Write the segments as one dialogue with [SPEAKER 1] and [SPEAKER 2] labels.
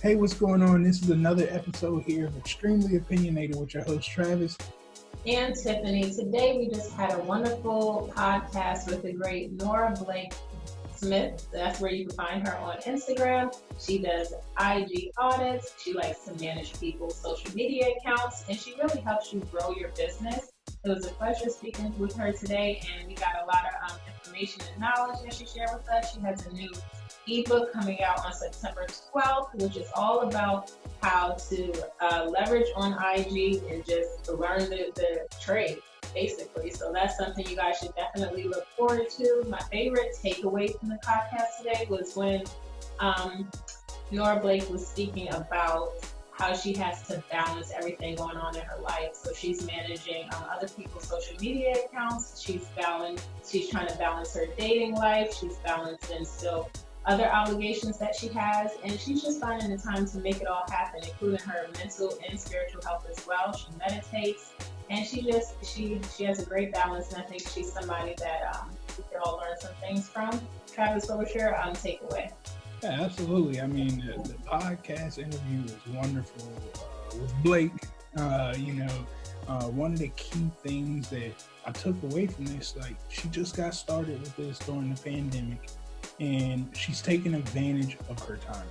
[SPEAKER 1] Hey, what's going on? This is another episode here of Extremely Opinionated with your host, Travis.
[SPEAKER 2] And Tiffany. Today we just had a wonderful podcast with the great Nora Smith. That's where you can find her on Instagram. She does Ig Audits. She likes to manage people's social media accounts, and she really helps you grow your business. It was a pleasure speaking with her today, and we got a lot of information and knowledge that she shared with us. She has a new ebook coming out on September 12th, which is all about how to leverage on IG and just learn the trade, basically. So that's something you guys should definitely look forward to. My favorite takeaway from the podcast today was when Nora Blake was speaking about how she has to balance everything going on in her life. So she's managing other people's social media accounts. She's trying to balance her dating life. She's balancing still other obligations that she has, and she's just finding the time to make it all happen, including her mental and spiritual health as well. She meditates, and she has a great balance, and I think she's somebody that we can all learn some things from. Travis, what was your takeaway?
[SPEAKER 1] Yeah, absolutely. I mean, the podcast interview was wonderful with Blake. One of the key things that I took away from this, like, she just got started with this during the pandemic, and she's taking advantage of her time.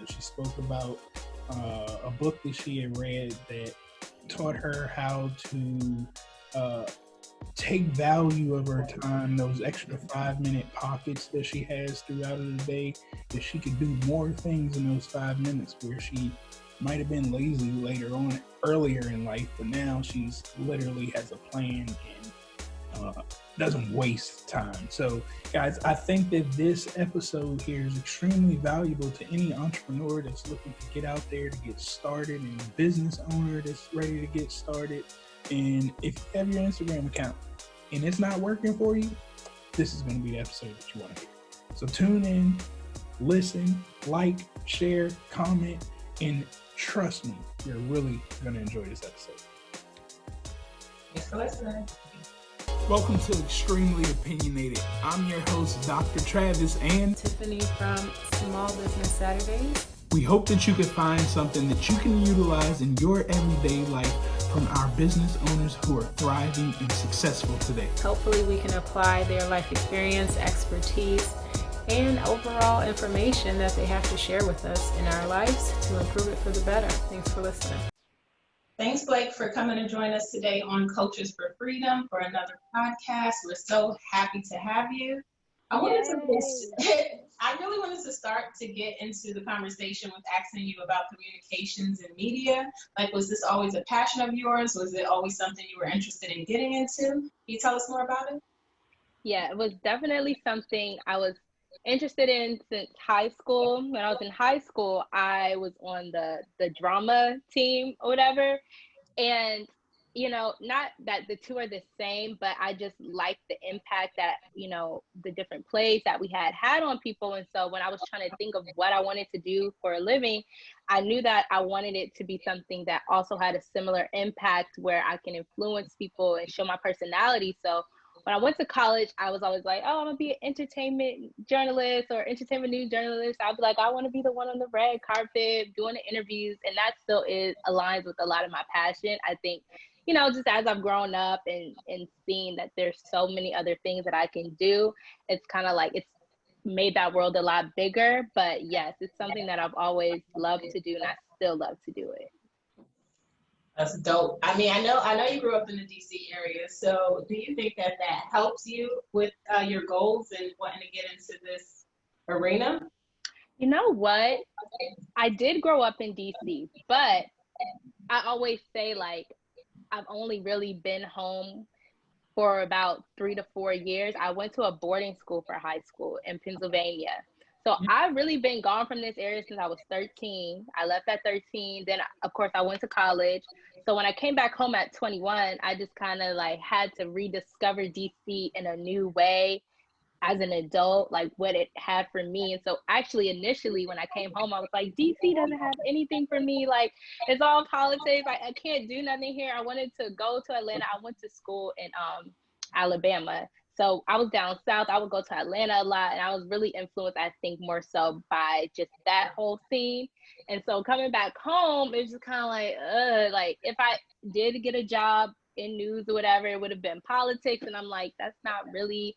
[SPEAKER 1] She spoke about a book that she had read that taught her how to take value of her time, those extra 5-minute pockets that she has throughout the day, that she could do more things in those 5 minutes where she might have been lazy earlier in life, but now she's literally has a plan and doesn't waste time. So guys, I think that this episode here is extremely valuable to any entrepreneur that's looking to get out there to get started, and a business owner that's ready to get started. And if you have your Instagram account and it's not working for you, this is going to be the episode that you want to hear. So tune in, listen, like, share, comment, and trust me, you're really going to enjoy this episode.
[SPEAKER 2] Thanks for listening.
[SPEAKER 1] Welcome to Extremely Opinionated. I'm your host, Dr. Travis, and
[SPEAKER 3] Tiffany from Small Business Saturdays.
[SPEAKER 1] We hope that you can find something that you can utilize in your everyday life from our business owners who are thriving and successful today.
[SPEAKER 3] Hopefully we can apply their life experience, expertise, and overall information that they have to share with us in our lives to improve it for the better. Thanks for listening.
[SPEAKER 2] Thanks, Blake, for coming to join us today on Coaches for Freedom for another podcast. We're so happy to have you. I really wanted to start to get into the conversation with asking you about communications and media. Like, was this always a passion of yours? Was it always something you were interested in getting into? Can you tell us more about it?
[SPEAKER 4] Yeah, it was definitely something I was interested in since high school. When I was in high school, I was on the drama team or whatever. And, not that the two are the same, but I just liked the impact that, the different plays that we had on people. And so when I was trying to think of what I wanted to do for a living, I knew that I wanted it to be something that also had a similar impact where I can influence people and show my personality. So when I went to college, I was always like, oh, I'm gonna be an entertainment journalist or entertainment news journalist. I'd be like, I want to be the one on the red carpet doing the interviews. And that still aligns with a lot of my passion. I think, just as I've grown up and seen that there's so many other things that I can do, it's kind of like it's made that world a lot bigger. But yes, it's something that I've always loved to do, and I still love to do it.
[SPEAKER 2] That's dope. I mean, I know you grew up in the DC area. So do you think that helps you with your goals and wanting to get into this arena?
[SPEAKER 4] You know what? I did grow up in DC, but I always say, like, I've only really been home for about 3 to 4 years. I went to a boarding school for high school in Pennsylvania. So I've really been gone from this area since I was 13. I left at 13. Then, of course, I went to college. So when I came back home at 21, I just kind of like had to rediscover DC in a new way as an adult, like what it had for me. And so actually initially when I came home, I was like, DC doesn't have anything for me. Like, it's all politics. I can't do nothing here. I wanted to go to Atlanta. I went to school in Alabama. So I was down south. I would go to Atlanta a lot, and I was really influenced, I think, more so by just that whole scene. And so coming back home, it's just kind of like if I did get a job in news or whatever, it would have been politics, and I'm like, that's not really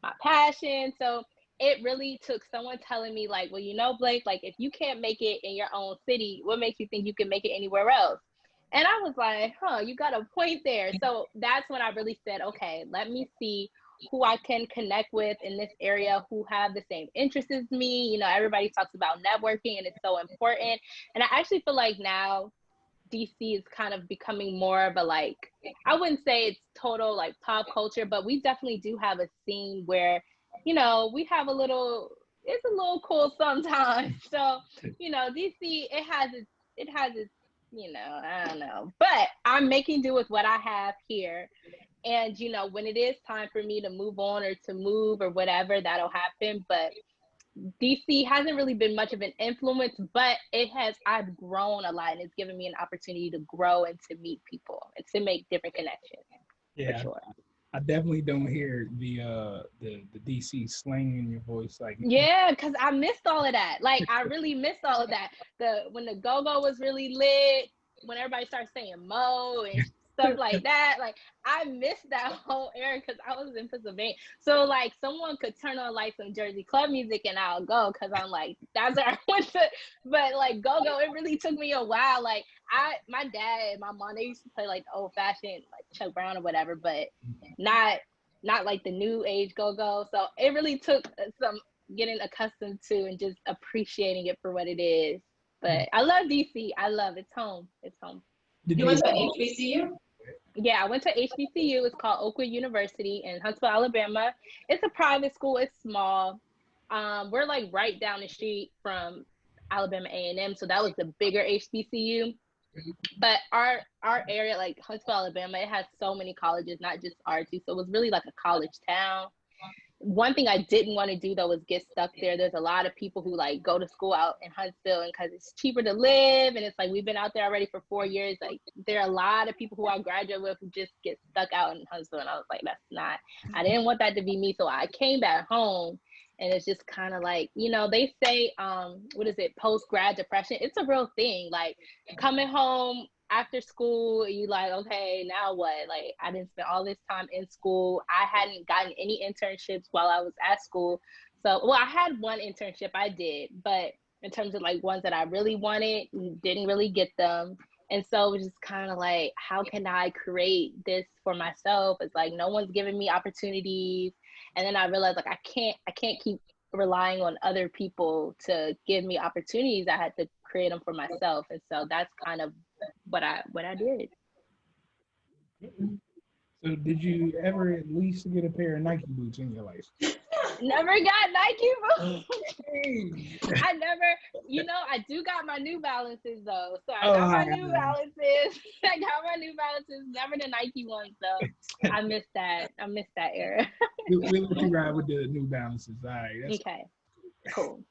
[SPEAKER 4] my passion. So it really took someone telling me like, well, Blake, like if you can't make it in your own city, what makes you think you can make it anywhere else? And I was like, you got a point there. So that's when I really said, okay, let me see who I can connect with in this area who have the same interests as me. Everybody talks about networking and it's so important. And I actually feel like now DC is kind of becoming more of a, like, I wouldn't say it's total like pop culture, but we definitely do have a scene where, we have it's a little cool sometimes. So, DC, it has its, I don't know, but I'm making do with what I have here. And, when it is time for me to move on or to move or whatever, that'll happen. But DC hasn't really been much of an influence, but I've grown a lot, and it's given me an opportunity to grow and to meet people and to make different connections.
[SPEAKER 1] Yeah,
[SPEAKER 4] for sure.
[SPEAKER 1] I definitely don't hear the DC slang in your voice. Like,
[SPEAKER 4] yeah, because I missed all of that. Like, I really missed all of that. When the go-go was really lit, when everybody started saying Mo and stuff like that, like I missed that whole era because I was in Pennsylvania. So like someone could turn on like some Jersey club music and I'll go because I'm like, that's where I went to. But like go-go, it really took me a while. Like my dad and my mom, they used to play like the old-fashioned like Chuck Brown or whatever, but not like the new age go-go. So it really took some getting accustomed to and just appreciating it for what it is. But I love DC. I love it. It's home. It's home.
[SPEAKER 2] You went to HBCU?
[SPEAKER 4] Yeah, I went to HBCU. It's called Oakwood University in Huntsville, Alabama. It's a private school. It's small. We're like right down the street from Alabama A&M, so that was the bigger HBCU. But our area, like Huntsville, Alabama, it has so many colleges, not just ours. So it was really like a college town. One thing I didn't want to do though was get stuck there. There's a lot of people who like go to school out in Huntsville, and because it's cheaper to live, and it's like we've been out there already for 4 years. Like there are a lot of people who I graduate with who just get stuck out in Huntsville, and I was like, I didn't want that to be me. So I came back home, and it's just kind of like, they say, what is it, post-grad depression? It's a real thing. Like coming home after school, you like, okay, now what? Like I didn't spend all this time in school. I hadn't gotten any internships while I was at school. So, well, I had one internship I did, but in terms of like ones that I really wanted, didn't really get them. And so it was just kind of like, how can I create this for myself? It's like no one's giving me opportunities. And then I realized like I can't keep relying on other people to give me opportunities. I had to create them for myself. And so that's kind of what I did.
[SPEAKER 1] So did you ever at least get a pair of Nike boots in your life?
[SPEAKER 4] Never got Nike boots. I never, I do got my New Balances though. So I got my New Balances. Never the Nike ones though. I missed that era.
[SPEAKER 1] We'll let you ride with the New Balances. All right.
[SPEAKER 4] Okay. Cool.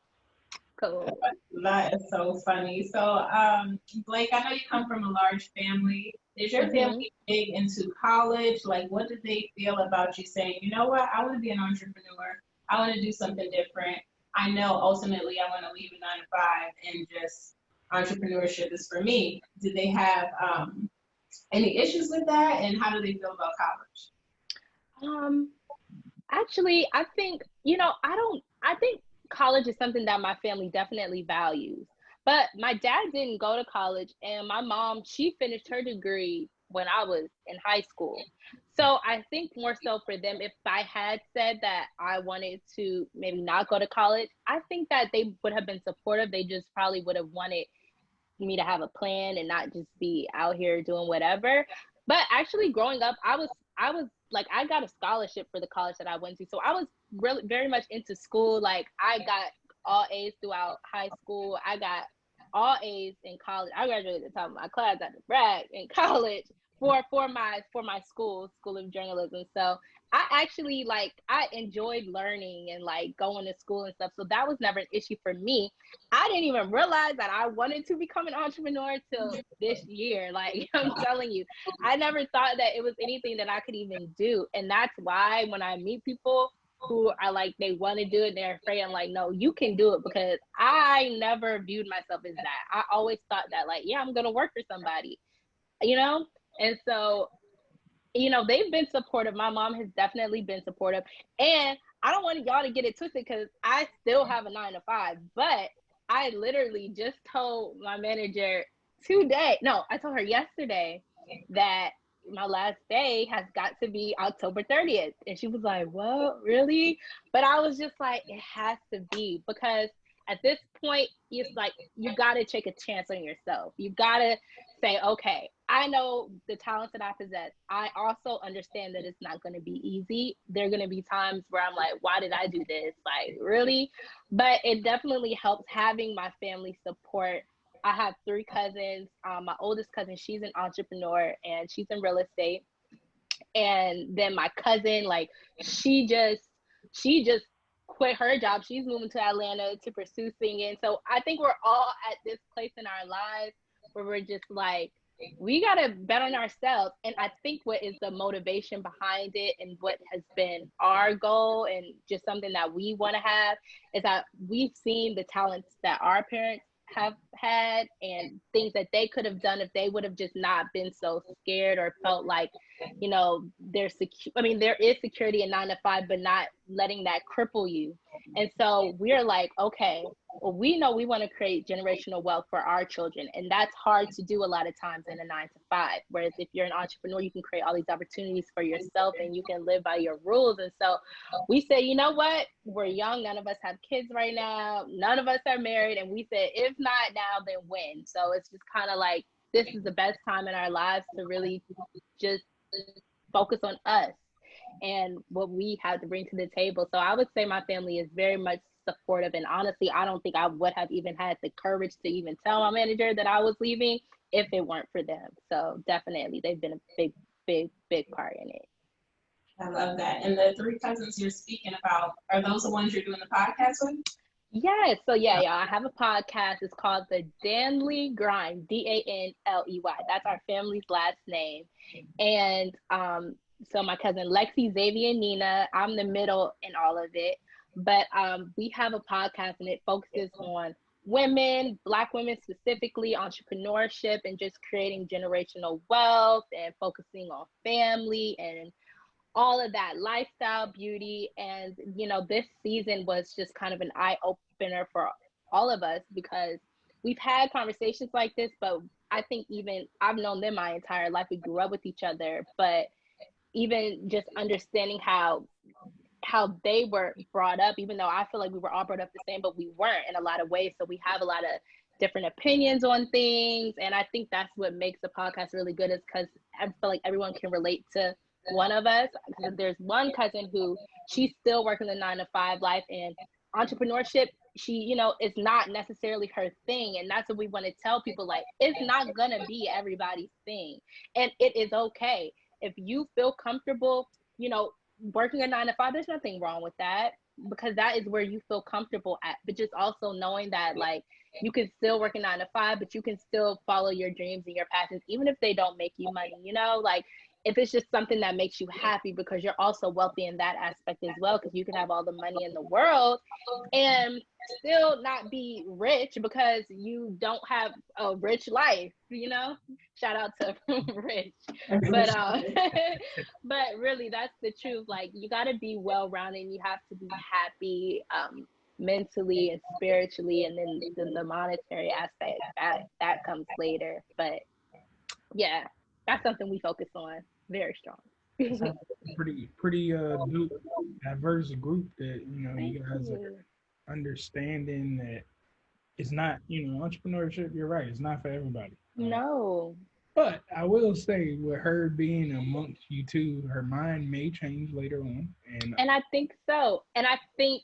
[SPEAKER 2] That is so funny. So, Blake, I know you come from a large family. Is your family big into college? Like, what did they feel about you saying, you know what, I want to be an entrepreneur. I want to do something different. I know ultimately I want to leave a 9-to-5 and just entrepreneurship is for me. Did they have any issues with that? And how do they feel about college?
[SPEAKER 4] Actually, I think, I think college is something that my family definitely values. But my dad didn't go to college, and my mom, she finished her degree when I was in high school. So I think more so for them, if I had said that I wanted to maybe not go to college, I think that they would have been supportive. They just probably would have wanted me to have a plan and not just be out here doing whatever. But actually growing up, I was like, I got a scholarship for the college that I went to. So I was really very much into school. Like I got all A's throughout high school. I got all A's in college. I graduated at the top of my class at the brag in college. for my school of journalism. So I actually I enjoyed learning and like going to school and stuff. So that was never an issue for me. I didn't even realize that I wanted to become an entrepreneur till this year. Like I'm telling you, I never thought that it was anything that I could even do. And that's why when I meet people who are like, they want to do it, they're afraid, I'm like, no, you can do it, because I never viewed myself as that. I always thought that like, yeah, I'm going to work for somebody, you know? And so, you know, they've been supportive. My mom has definitely been supportive. And I don't want y'all to get it twisted, because I still have a 9-to-5, but I literally just told my manager today, no, I told her yesterday that my last day has got to be October 30th. And she was like, what, really? But I was just like, it has to be, because at this point, it's like, you got to take a chance on yourself. You got to say, okay, I know the talents that I possess. I also understand that it's not going to be easy. There are going to be times where I'm like, why did I do this? Like, really? But it definitely helps having my family support. I have 3 cousins. My oldest cousin, she's an entrepreneur and she's in real estate. And then my cousin, like, she just quit her job. She's moving to Atlanta to pursue singing. So I think we're all at this place in our lives where we're just like, we got to bet on ourselves. And I think what is the motivation behind it, and what has been our goal, and just something that we want to have, is that we've seen the talents that our parents have had and things that they could have done if they would have just not been so scared, or felt like, you know, there is security in 9-to-5, but not letting that cripple you. And so we're like, okay, well, we know we want to create generational wealth for our children, and that's hard to do a lot of times in a 9-to-5. Whereas if you're an entrepreneur, you can create all these opportunities for yourself and you can live by your rules. And so we say, you know what, we're young, none of us have kids right now, none of us are married, and we said, if not now, then when? So it's just kind of like, this is the best time in our lives to really just focus on us and what we have to bring to the table. So I would say my family is very much supportive, and honestly, I don't think I would have even had the courage to even tell my manager that I was leaving if it weren't for them. So definitely, they've been a big part in it.
[SPEAKER 2] I love that. And the 3 cousins you're speaking about, are those the ones you're doing the podcast with?
[SPEAKER 4] Yes. So yeah, y'all, I have a podcast. It's called the Danley Grind, Danley. That's our family's last name. And so my cousin Lexi, Xavier, and Nina, I'm the middle in all of it. But we have a podcast, and it focuses on women, Black women specifically, entrepreneurship, and just creating generational wealth, and focusing on family and all of that, lifestyle, beauty. And, you know, this season was just kind of an eye opener for all of us, because we've had conversations like this, but I think even I've known them my entire life. We grew up with each other, but even just understanding how they were brought up, even though I feel like we were all brought up the same, but we weren't in a lot of ways. So we have a lot of different opinions on things. And I think that's what makes the podcast really good, is because I feel like everyone can relate to one of us. There's one cousin who, she's still working the 9-to-5 life, and entrepreneurship, she, you know, it's not necessarily her thing. And that's what we want to tell people, like, it's not gonna be everybody's thing, and it is okay if you feel comfortable, you know, working a 9-to-5. There's nothing wrong with that, because that is where you feel comfortable at. But just also knowing that, like, you can still work a 9-to-5, but you can still follow your dreams and your passions, even if they don't make you money, you know, like, if it's just something that makes you happy, because you're also wealthy in that aspect as well, because you can have all the money in the world and still not be rich because you don't have a rich life, you know. Shout out to Rich. But but really, that's the truth. Like, you got to be well-rounded, and you have to be happy mentally and spiritually, and then the monetary aspect that comes later. But yeah, that's something we focus on very strong.
[SPEAKER 1] It's a pretty diverse group that, you know, you guys are understanding that it's not, you know, entrepreneurship, you're right, it's not for everybody.
[SPEAKER 4] No.
[SPEAKER 1] But I will say, with her being amongst you two, her mind may change later on. And
[SPEAKER 4] I think so. And I think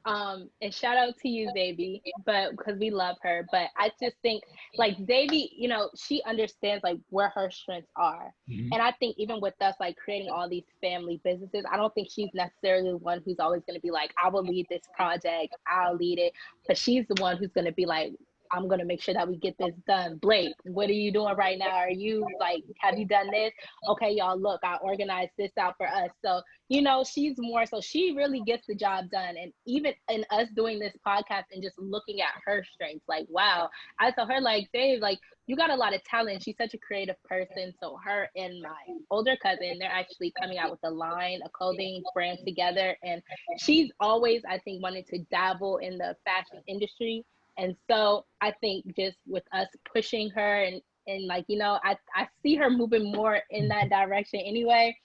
[SPEAKER 4] And shout out to you, Zaby, but because we love her. But I just think like Zaby, you know, she understands like where her strengths are.
[SPEAKER 1] Mhm.
[SPEAKER 4] And I think even with us like creating all these family businesses, I don't think she's necessarily the one who's always going to be like, I will lead this project, I'll lead it. But she's the one who's going to be like, I'm going to make sure that we get this done. Blake, what are you doing right now? Are you like, have you done this? Okay, y'all, look, I organized this out for us. So, you know, she's more so she really gets the job done. And even in us doing this podcast and just looking at her strengths, like, wow, I told her, like, Dave, like, you got a lot of talent. She's such a creative person. So her and my older cousin, they're actually coming out with a line, a clothing brand together. And she's always, I think, wanted to dabble in the fashion industry. And so I think just with us pushing her and like, you know, I see her moving more in that direction anyway.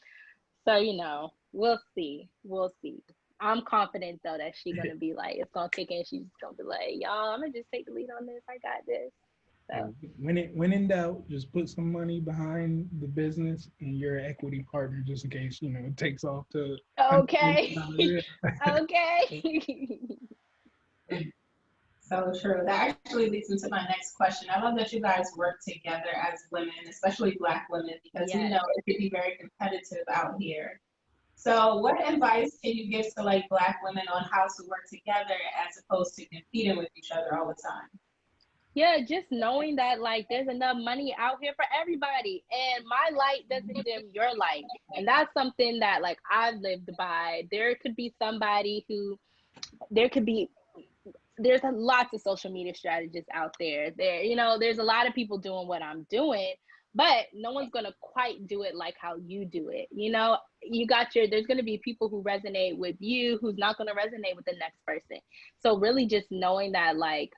[SPEAKER 4] So, you know, we'll see. We'll see. I'm confident though that she's gonna be like, it's gonna kick in. She's gonna be like, y'all, I'm gonna just take the lead on this. I got this. So
[SPEAKER 1] When in doubt, just put some money behind the business and your equity partner, just in case it takes off to.
[SPEAKER 4] okay. Okay.
[SPEAKER 2] So true. That actually leads into my next question. I love that you guys work together as women, especially Black women, because we
[SPEAKER 4] Yes.
[SPEAKER 2] know it can be very competitive out here. So what advice can you give to like Black women on how to work together as opposed to competing with each other all the time?
[SPEAKER 4] Yeah, just knowing that like there's enough money out here for everybody and my light doesn't dim your light. And that's something that like I've lived by. There could be somebody who there could be there's lots of social media strategists out there. You know, there's a lot of people doing what I'm doing, but no one's gonna quite do it like how you do it. You know, there's gonna be people who resonate with you, who's not gonna resonate with the next person. So really just knowing that like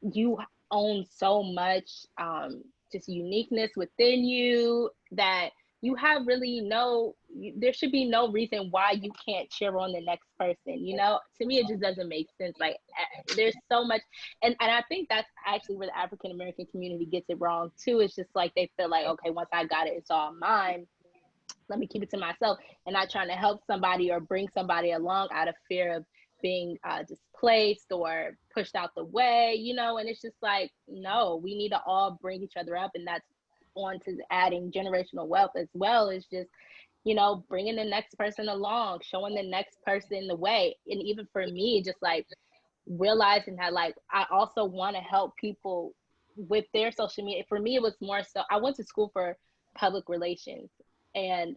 [SPEAKER 4] you own so much just uniqueness within you that you have really there should be no reason why you can't cheer on the next person. You know, to me it just doesn't make sense. Like there's so much, and I think that's actually where the African American community gets it wrong too. It's just like they feel like, okay, once I got it, it's all mine, let me keep it to myself, and not trying to help somebody or bring somebody along out of fear of being displaced or pushed out the way, you know. And it's just like, no, we need to all bring each other up, and that's on to adding generational wealth as well. Is just, you know, bringing the next person along, showing the next person the way. And even for me, just like realizing that like I also want to help people with their social media. For me, it was more so I went to school for public relations, and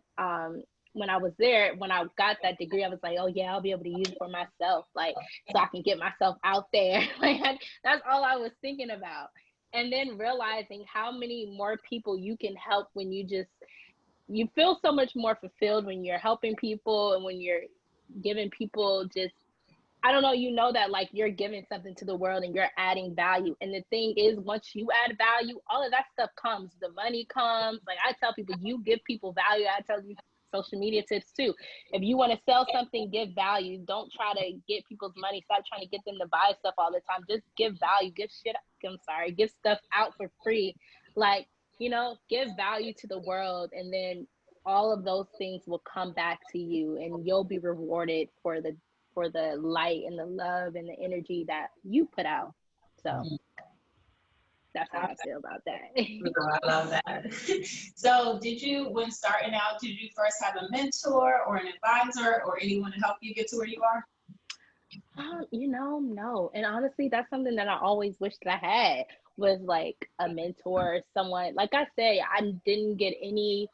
[SPEAKER 4] when I was there, when I got that degree, I was like, oh yeah, I'll be able to use it for myself, like so I can get myself out there. Like that's all I was thinking about. And then realizing how many more people you can help when you feel so much more fulfilled when you're helping people and when you're giving people just, I don't know, you know that like you're giving something to the world and you're adding value. And the thing is, once you add value, all of that stuff comes. The money comes. Like I tell people, you give people value. I tell you social media tips too. If you want to sell something, give value. Don't try to get people's money. Stop trying to get them to buy stuff all the time. Just give value. Give stuff out for free. Like, you know, give value to the world, and then all of those things will come back to you and you'll be rewarded for the light and the love and the energy that you put out. So that's how I feel about that.
[SPEAKER 2] I love that. So when starting out, did you first have a mentor or an advisor or anyone to help you get to where you are?
[SPEAKER 4] You know, no. And honestly, that's something that I always wished that I had, was like a mentor or someone. Like I say, I didn't get any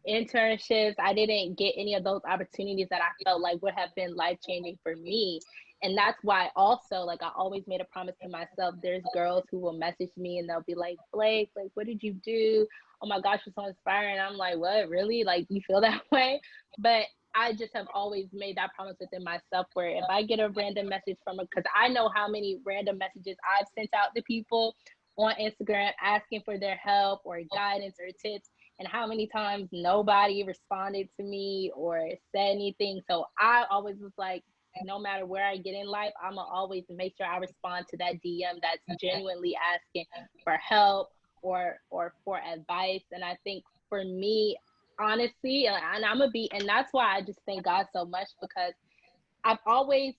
[SPEAKER 4] internships. I didn't get any of those opportunities that I felt like would have been life-changing for me. And that's why also, like, I always made a promise to myself. There's girls who will message me and they'll be like, Blake, like, what did you do? Oh my gosh, you're so inspiring. I'm like, what, really? Like, you feel that way? But I just have always made that promise within myself, where if I get a random message from her, because I know how many random messages I've sent out to people on Instagram asking for their help or guidance or tips, and how many times nobody responded to me or said anything. So I always was like, no matter where I get in life, I'm gonna always make sure I respond to that DM that's genuinely asking for help or for advice. And I think for me, honestly, and I'm gonna be, and that's why I just thank God so much, because I've always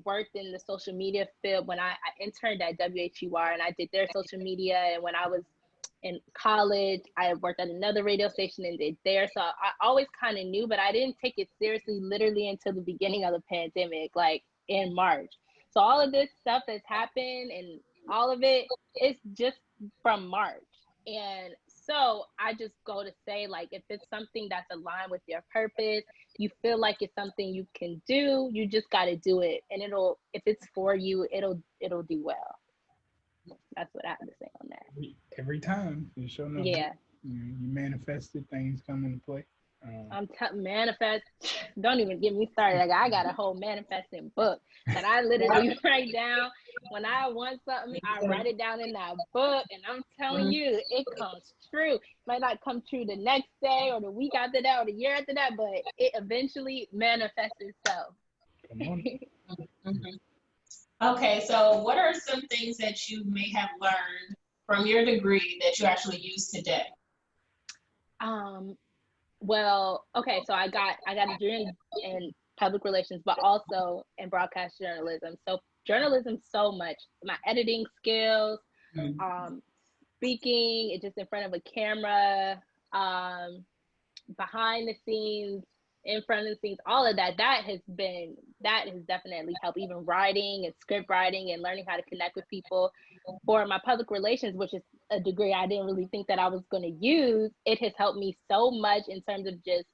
[SPEAKER 4] worked in the social media field. When I interned at WHUR and I did their social media, and when I was in college, I worked at another radio station and did there. So I always kind of knew, but I didn't take it seriously literally until the beginning of the pandemic, like in March. So all of this stuff that's happened and all of it is just from March. And so I just go to say, like, if it's something that's aligned with your purpose, you feel like it's something you can do, you just got to do it. And if it's for you, it'll do well. That's what I have to say on that.
[SPEAKER 1] Every time you show no,
[SPEAKER 4] yeah,
[SPEAKER 1] you manifested, things come into play.
[SPEAKER 4] Manifest. Don't even get me started. Like, I got a whole manifesting book that I literally write down. When I want something, I write it down in that book, and I'm telling you, it comes true. It might not come true the next day or the week after that or the year after that, but it eventually manifests itself.
[SPEAKER 1] Come on.
[SPEAKER 2] Okay, so what are some things that you may have learned from your degree that you actually use today?
[SPEAKER 4] Well, okay, so I got a degree in public relations, but also in broadcast journalism. So journalism, so much. My editing skills, speaking, it just in front of a camera, behind the scenes, in front of the scenes, all of that has definitely helped. Even writing and script writing and learning how to connect with people. For my public relations, which is a degree I didn't really think that I was going to use, it has helped me so much in terms of just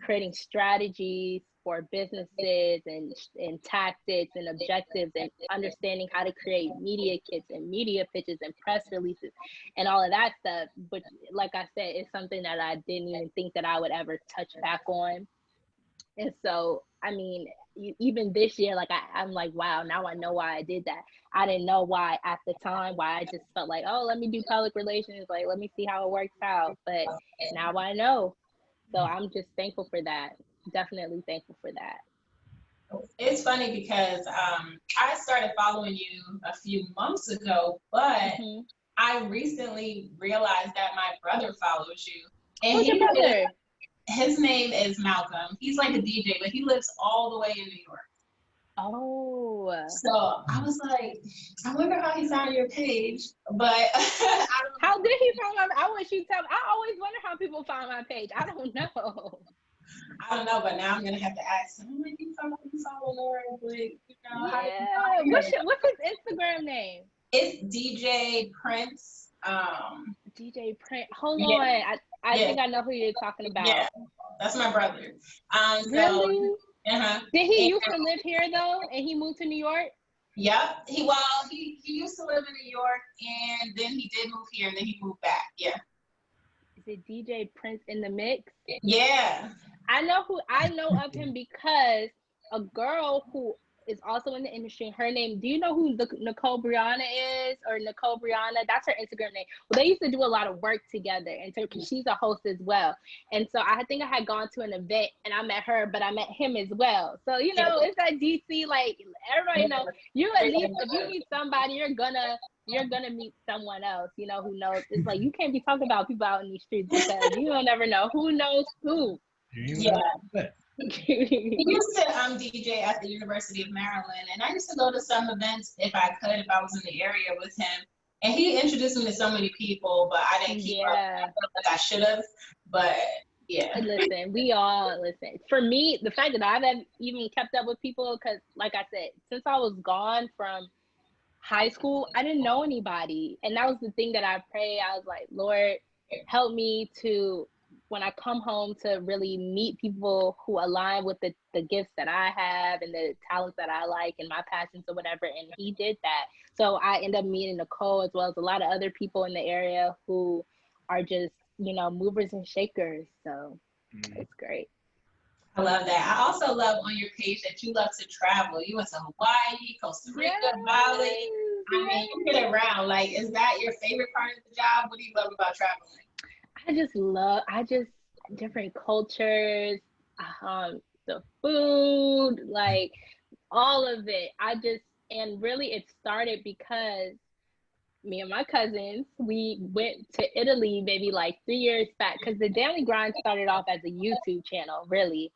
[SPEAKER 4] creating strategies for businesses and tactics and objectives and understanding how to create media kits and media pitches and press releases and all of that stuff. But like I said, it's something that I didn't even think that I would ever touch back on. And so, I mean, even this year, like I'm like, wow, now I know why I did that. I didn't know why at the time, why I just felt like, oh, let me do public relations. Like, let me see how it works out. But now I know. So I'm just thankful for that. Definitely thankful for that.
[SPEAKER 2] It's funny because I started following you a few months ago, but I recently realized that my brother follows you. And
[SPEAKER 4] who's your brother?
[SPEAKER 2] His name is Malcolm. He's like a DJ, but he lives all the way in New York.
[SPEAKER 4] Oh.
[SPEAKER 2] So I was like, I wonder how he found your page, but I don't know.
[SPEAKER 4] How did he find my? I wish you tell me. I always wonder how people find my page. I don't know.
[SPEAKER 2] I don't know, but now I'm gonna have to ask him. I'm like, you follow Nora, but you know,
[SPEAKER 4] yeah. What's his Instagram name?
[SPEAKER 2] It's DJ Prince.
[SPEAKER 4] DJ Prince. Hold on. I think I know who you're talking about.
[SPEAKER 2] Yeah, that's my brother.
[SPEAKER 4] Really?
[SPEAKER 2] Uh-huh.
[SPEAKER 4] Did he used to live here though, and he moved to New York?
[SPEAKER 2] Yep. He used to live in New York, and then he did move here, and then he moved back. Yeah.
[SPEAKER 4] Is it DJ Prince in the mix?
[SPEAKER 2] Yeah.
[SPEAKER 4] I know of him because a girl who is also in the industry, her name, do you know who Nicole Brianna is? Or Nicole Brianna, that's her Instagram name. Well, they used to do a lot of work together, and so she's a host as well. And so I think I had gone to an event and I met her, but I met him as well. So, you know, it's that DC, like, everybody know, you at least, if you meet somebody, you're gonna meet someone else, you know, who knows. It's like, you can't be talking about people out in these streets because you don't never know who knows who.
[SPEAKER 2] Yeah. He used to DJ at the University of Maryland, and I used to go to some events if I was in the area with him. And he introduced me to so many people, but I didn't keep up like I should have. But yeah.
[SPEAKER 4] Listen. For me, the fact that I've even kept up with people, because like I said, since I was gone from high school, I didn't know anybody. And that was the thing that I prayed. I was like, Lord, help me to, when I come home, to really meet people who align with the gifts that I have and the talents that I like and my passions or whatever. And he did that. So I ended up meeting Nicole as well as a lot of other people in the area who are just, you know, movers and shakers. So it's great.
[SPEAKER 2] I love that. I also love on your page that you love to travel. You went to Hawaii, Costa Rica, Bali. I mean, you get around. Like, is that your favorite part of the job? What do you love about traveling?
[SPEAKER 4] I just different cultures, the food, like all of it. And really it started because me and my cousins, we went to Italy maybe like 3 years back because the Danley Grind started off as a YouTube channel, really.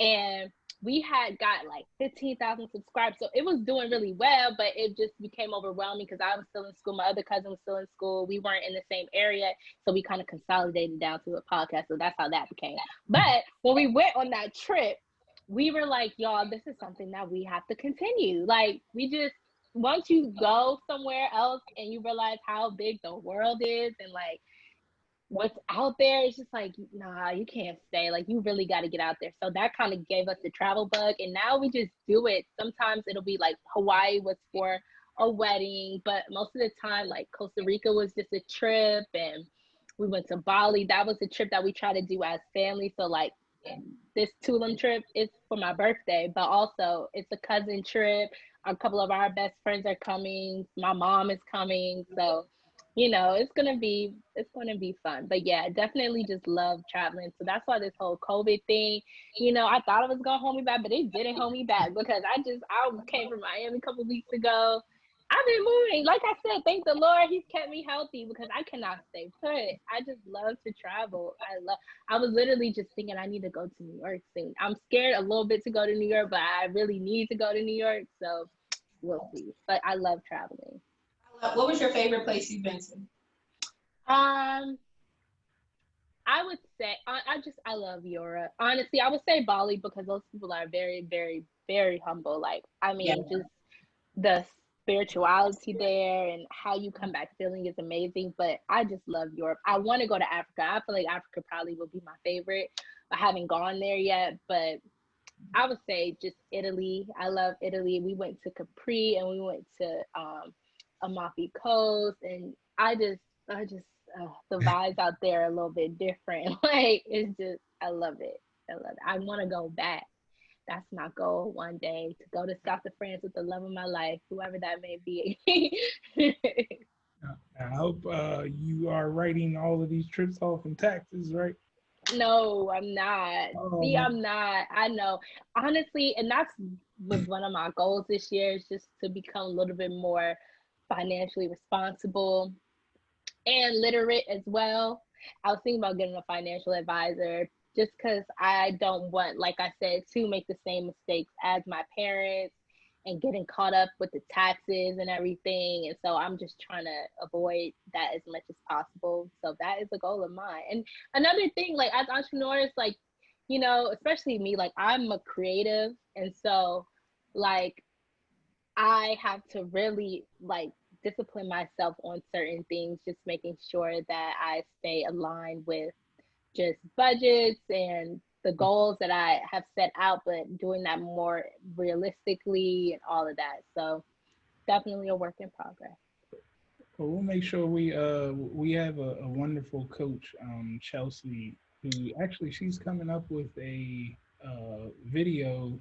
[SPEAKER 4] And we had got like 15,000 subscribers. So it was doing really well, but it just became overwhelming because I was still in school. My other cousin was still in school. We weren't in the same area. So we kind of consolidated down to a podcast. So that's how that became. But when we went on that trip, we were like, y'all, this is something that we have to continue. Like, we just, once you go somewhere else and you realize how big the world is and like what's out there, it's just like, nah, you can't stay. Like, you really got to get out there. So that kind of gave us the travel bug. And now we just do it. Sometimes it'll be like Hawaii was for a wedding, but most of the time, like Costa Rica was just a trip. And we went to Bali. That was a trip that we try to do as family. So like, this Tulum trip is for my birthday, but also it's a cousin trip. A couple of our best friends are coming. My mom is coming. So, you know, it's gonna be fun. But yeah, definitely just love traveling. So that's why this whole COVID thing, you know, I thought it was gonna hold me back, but it didn't hold me back because I came from Miami a couple of weeks ago. I've been moving. Like I said, thank the Lord, He's kept me healthy because I cannot stay put. I just love to travel. I was literally just thinking I need to go to New York soon. I'm scared a little bit to go to New York, but I really need to go to New York. So we'll see. But I love traveling.
[SPEAKER 2] What was your favorite place you've been to?
[SPEAKER 4] I would say I love Europe. Honestly, I would say Bali because those people are very, very, very humble. Like, I mean, just the spirituality there and how you come back feeling is amazing. But I just love Europe. I want to go to Africa. I feel like Africa probably will be my favorite. I haven't gone there yet, but I would say just Italy. I love Italy. We went to Capri and we went to Amalfi Coast, and I just the vibes out there are a little bit different. Like, it's just, I love it. I want to go back. That's my goal one day, to go to South of France with the love of my life, whoever that may be.
[SPEAKER 1] I hope you are writing all of these trips off in taxes, right?
[SPEAKER 4] No, I'm not.
[SPEAKER 1] Oh,
[SPEAKER 4] See, I'm not. I know. Honestly, and that's was one of my goals this year, is just to become a little bit more financially responsible and literate as well. I was thinking about getting a financial advisor just because I don't want, like I said, to make the same mistakes as my parents and getting caught up with the taxes and everything. And so I'm just trying to avoid that as much as possible. So that is a goal of mine. And another thing, like as entrepreneurs, like, you know, especially me, like I'm a creative. And so like I have to really like discipline myself on certain things, just making sure that I stay aligned with just budgets and the goals that I have set out, but doing that more realistically and all of that. So definitely a work in progress.
[SPEAKER 1] Well, we'll make sure we have a wonderful coach, Chelsea, who actually she's coming up with a video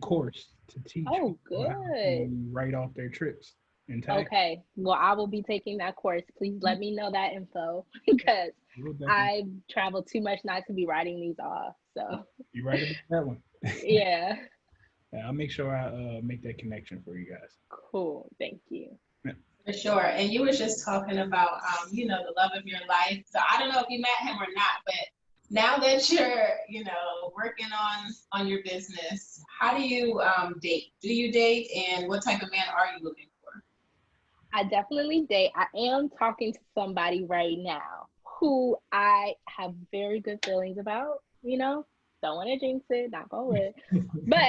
[SPEAKER 1] course to teach
[SPEAKER 4] Oh,
[SPEAKER 1] people how
[SPEAKER 4] good.
[SPEAKER 1] to write off their trips in tax.
[SPEAKER 4] Okay. Well, I will be taking that course. Please let me know that info because I travel too much not to be writing these off. So
[SPEAKER 1] you right about that one.
[SPEAKER 4] Yeah.
[SPEAKER 1] I'll make sure I make that connection for you guys.
[SPEAKER 4] Cool. Thank you.
[SPEAKER 2] For sure. And you were just talking about, you know, the love of your life. So I don't know if you met him or not, but now that you're, you know, working on your business, how do you date? Do you date, and what type of man are you looking for?
[SPEAKER 4] I definitely date. I am talking to somebody right now who I have very good feelings about, you know, don't want to jinx it, not gonna live, but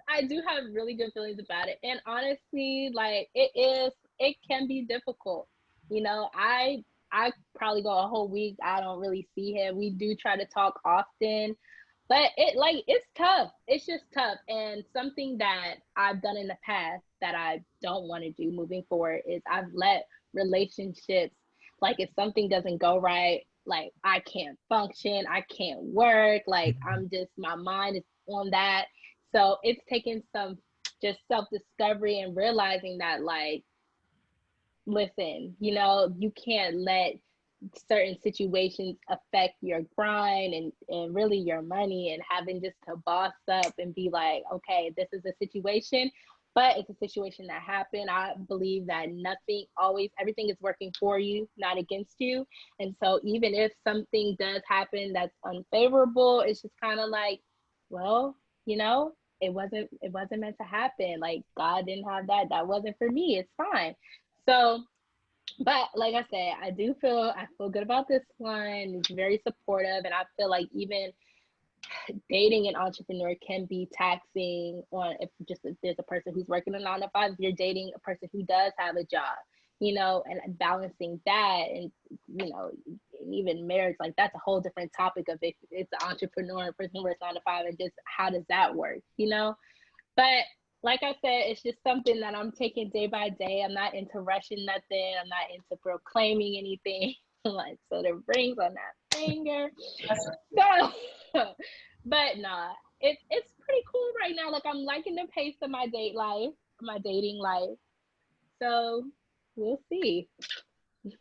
[SPEAKER 4] I do have really good feelings about it. And honestly, like it can be difficult. You know, I probably go a whole week, I don't really see him. We do try to talk often, but it's tough. It's just tough. And something that I've done in the past that I don't want to do moving forward is I've let relationships, like if something doesn't go right, like I can't function, I can't work, like I'm just, my mind is on that. So it's taken some just self-discovery and realizing that, like, listen, you know, you can't let certain situations affect your grind and really your money, and having just to boss up and be like, okay, this is a situation, but it's a situation that happened. I believe that everything is working for you, not against you. And so even if something does happen that's unfavorable, it's just kind of like, well, it wasn't meant to happen. Like, God didn't have that. That wasn't for me. It's fine. So, but like I said, I feel good about this one. It's very supportive. And I feel like even dating an entrepreneur can be taxing on if there's a person who's working a 9 to 5, if you're dating a person who does have a job, and balancing that, and even marriage, like that's a whole different topic of if it's an entrepreneur and person who works 9 to 5, and just how does that work, but like I said, it's just something that I'm taking day by day. I'm not into rushing nothing. I'm not into proclaiming anything. Like, so the rings on that finger. So, but nah, it's pretty cool right now. Like, I'm liking the pace of my dating life. So we'll see.
[SPEAKER 1] If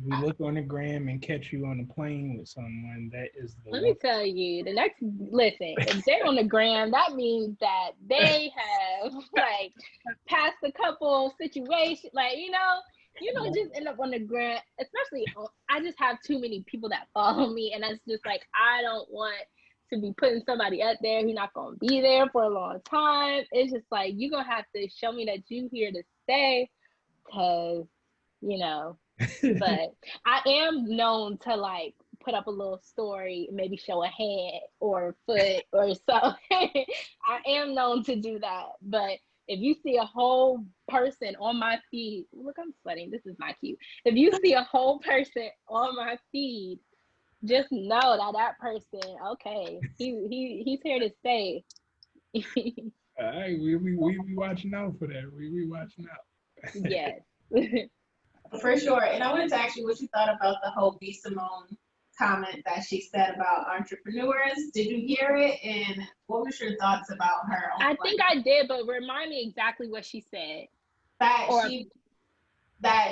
[SPEAKER 1] we look on the gram and catch you on a plane with someone, that is the
[SPEAKER 4] Let me tell you, listen, if they're on the gram, that means that they have like passed a couple situations, like, just end up on the gram. Especially, I just have too many people that follow me, and that's just like, I don't want to be putting somebody up there who's not going to be there for a long time. It's just like, you're going to have to show me that you're here to stay, because but I am known to like put up a little story, maybe show a hand or a foot or something. I am known to do that. But if you see a whole person on my feed, look, I'm sweating. This is not cute. If you see a whole person on my feed, just know that person, okay, he's here to stay.
[SPEAKER 1] All right, we be watching out for that. We be watching out.
[SPEAKER 4] Yes.
[SPEAKER 2] For sure. And I wanted to ask you what you thought about the whole B. Simone comment that she said about entrepreneurs. Did you hear it? And what was your thoughts about her?
[SPEAKER 4] I think I did, but remind me exactly what she said.
[SPEAKER 2] That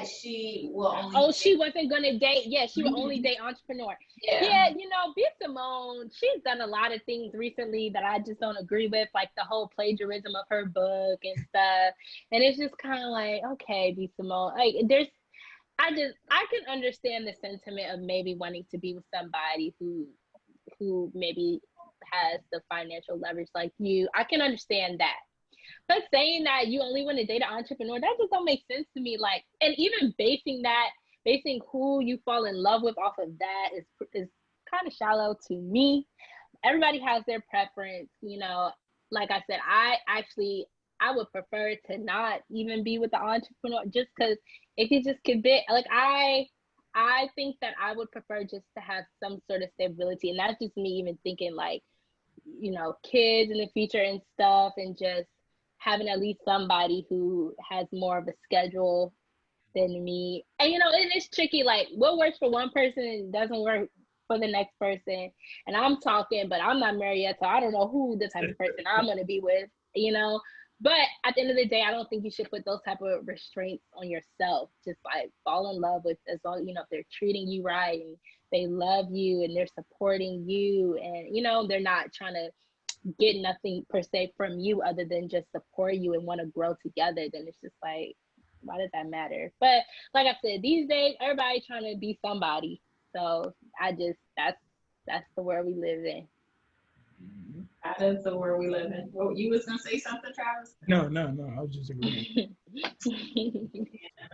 [SPEAKER 2] she will only
[SPEAKER 4] she wasn't gonna date. Yeah, she would only date entrepreneur. Yeah, B. Simone, she's done a lot of things recently that I just don't agree with, like the whole plagiarism of her book and stuff. And it's just kind of like, okay, B. Simone, like I can understand the sentiment of maybe wanting to be with somebody who maybe has the financial leverage like you. I can understand that. But saying that you only want to date an entrepreneur, that just don't make sense to me. Like, and even basing who you fall in love with off of that is kind of shallow to me. Everybody has their preference, Like I said, I would prefer to not even be with the entrepreneur, just because it could just commit. Like, I think that I would prefer just to have some sort of stability, and that's just me even thinking like, kids in the future and stuff, and just having at least somebody who has more of a schedule than me. And and it's tricky, like what works for one person doesn't work for the next person. And I'm talking, but I'm not married yet, so I don't know who the type of person I'm gonna be with, But at the end of the day, I don't think you should put those type of restraints on yourself. Just like fall in love with, as long, if they're treating you right and they love you and they're supporting you, and they're not trying to get nothing per se from you other than just support you and want to grow together, then it's just like, why does that matter? But like I said, these days everybody trying to be somebody, so that's the world we live in.
[SPEAKER 2] That is the world we live in. Well, you was gonna say something, Travis?
[SPEAKER 1] No, I was just agreeing.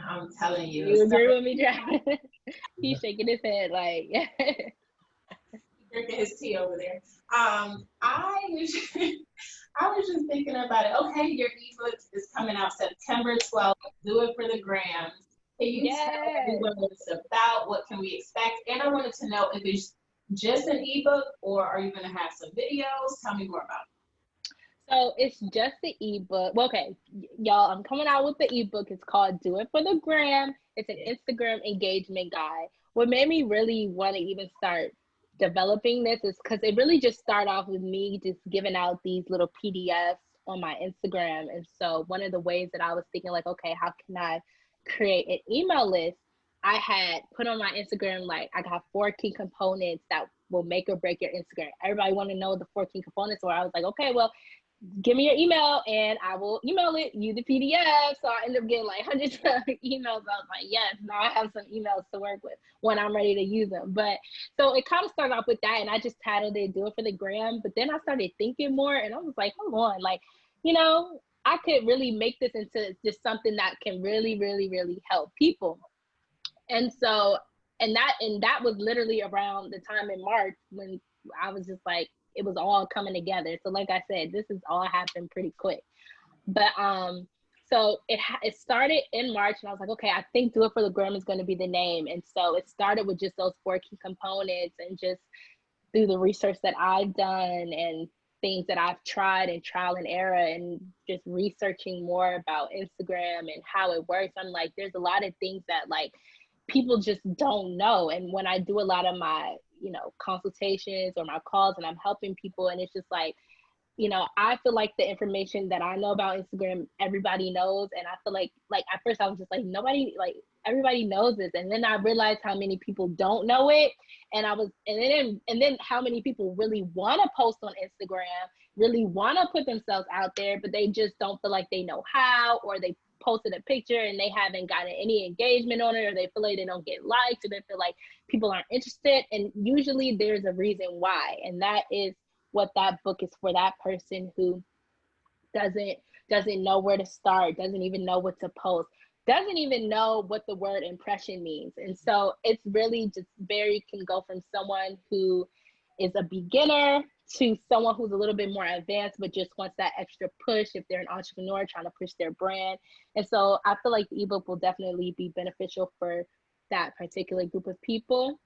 [SPEAKER 2] I'm telling you.
[SPEAKER 4] You agree with me, Travis? He's shaking his head like
[SPEAKER 2] drinking his tea over there. I was just thinking about it. Okay, your ebook is coming out September 12th. Do it for the gram. Can you tell everyone what it's about? What can we expect? And I wanted to know if it's just an ebook or are you going to have some videos? Tell me more about it.
[SPEAKER 4] So it's just the ebook. Well, okay, y'all, I'm coming out with the ebook. It's called Do It for the Gram. It's an Instagram engagement guide. What made me really want to even start developing this is because it really just started off with me just giving out these little PDFs on my Instagram. And so one of the ways that I was thinking like, okay, how can I create an email list? I had put on my Instagram, like I got 4 key components that will make or break your Instagram. Everybody want to know the 4 key components. So I was like, okay, well, give me your email and I will email you the PDF. So I ended up getting like hundreds of emails. I was like, yes, now I have some emails to work with when I'm ready to use them. But so it kind of started off with that, and I just titled it "Do It for the Gram." But then I started thinking more, and I was like, hold on, like, I could really make this into just something that can really, really, really help people. And so, and that was literally around the time in March when I was just like, it was all coming together. So like I said, this has all happened pretty quick. But so it started in March, and I was like, okay, I think Do It for the Gram is going to be the name. And so it started with just those 4 key components, and just through the research that I've done and things that I've tried and trial and error, and just researching more about Instagram and how it works. I'm like, there's a lot of things that like people just don't know. And when I do a lot of my, consultations or my calls, and I'm helping people, and it's just like, I feel like the information that I know about Instagram, everybody knows. And I feel like at first I was just like, everybody knows this. And then I realized how many people don't know it. And then how many people really want to post on Instagram, really want to put themselves out there, but they just don't feel like they know how, or they posted a picture and they haven't gotten any engagement on it, or they feel like they don't get likes, or they feel like people aren't interested. And usually there's a reason why. And that is what that book is for, that person who doesn't know where to start, doesn't even know what to post, doesn't even know what the word impression means. And so it's really just can go from someone who is a beginner to someone who's a little bit more advanced, but just wants that extra push if they're an entrepreneur trying to push their brand. And so I feel like the ebook will definitely be beneficial for that particular group of people.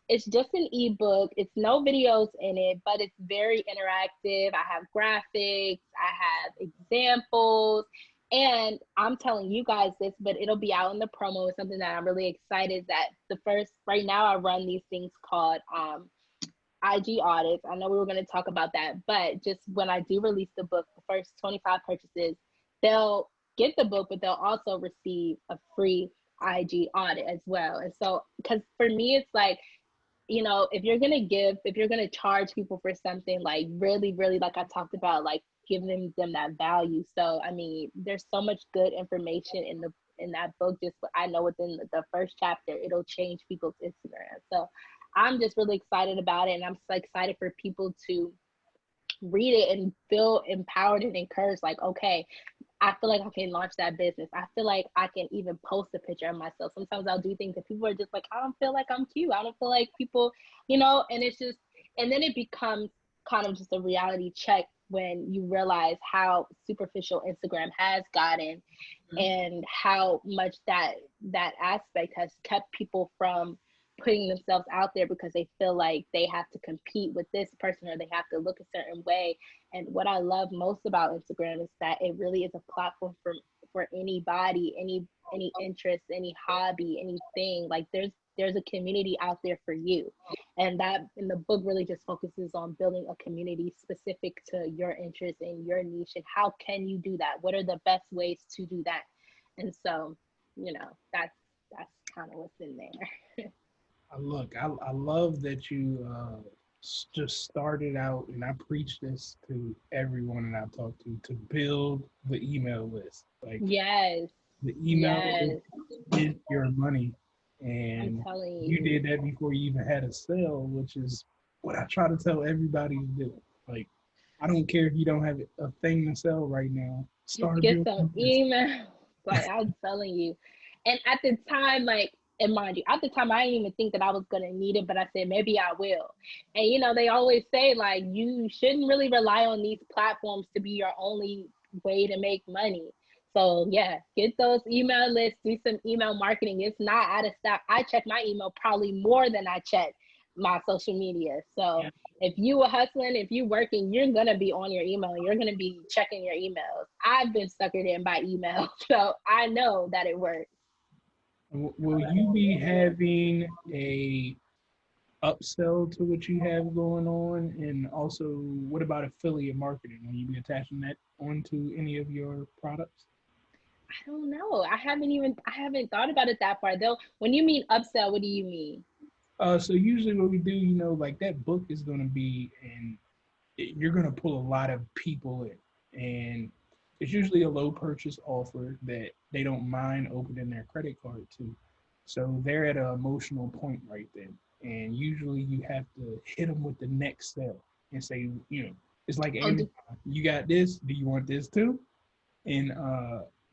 [SPEAKER 4] It's just an ebook. It's no videos in it, but it's very interactive. I have graphics, I have examples, and I'm telling you guys this, but it'll be out in the promo. It's something that I'm really excited that right now I run these things called Ig Audits. I know we were going to talk about that, but just when I do release the book, the first 25 purchases, they'll get the book, but they'll also receive a free Ig audit as well. And so, because for me, it's like, if you're going to charge people for something, like really, really, like I talked about, like giving them that value. So, I mean, there's so much good information in that book. Just, I know within the first chapter, it'll change people's Instagram. So I'm just really excited about it. And I'm so excited for people to read it and feel empowered and encouraged. Like, okay, I feel like I can launch that business. I feel like I can even post a picture of myself. Sometimes I'll do things that people are just like, I don't feel like I'm cute. I don't feel like people, and it's just, and then it becomes kind of just a reality check when you realize how superficial Instagram has gotten, and how much that aspect has kept people from putting themselves out there because they feel like they have to compete with this person, or they have to look a certain way. And what I love most about Instagram is that it really is a platform for anybody, any interest, any hobby, anything. Like there's a community out there for you. And the book really just focuses on building a community specific to your interest and your niche, and how can you do that? What are the best ways to do that? And so, that's kind of what's in there.
[SPEAKER 1] I love that you just started out, and I preach this to everyone that I talk to build the email list. Like,
[SPEAKER 4] yes,
[SPEAKER 1] the email list is your money, and
[SPEAKER 4] I'm telling
[SPEAKER 1] you did that before you even had a sale, which is what I try to tell everybody to do. Like, I don't care if you don't have a thing to sell right now. Start
[SPEAKER 4] get
[SPEAKER 1] building
[SPEAKER 4] some emails. Like, I'm telling you. And at the time, like, and mind you, at the time, I didn't even think that I was going to need it, but I said, maybe I will. And, they always say, like, you shouldn't really rely on these platforms to be your only way to make money. So, yeah, get those email lists, do some email marketing. It's not out of stock. I check my email probably more than I check my social media. So if you are hustling, if you're working, you're going to be on your email. You're going to be checking your emails. I've been suckered in by email, so I know that it works.
[SPEAKER 1] Will you be having a upsell to what you have going on? And also, what about affiliate marketing? Will you be attaching that onto any of your products?
[SPEAKER 4] I don't know. I haven't thought about it that far though. When you mean upsell, what do you mean?
[SPEAKER 1] So usually what we do, like that book is going to be in you're going to pull a lot of people in. And it's usually a low purchase offer that they don't mind opening their credit card to. So they're at an emotional point right then. And usually you have to hit them with the next sale and say, it's like Amazon, you got this, do you want this too? And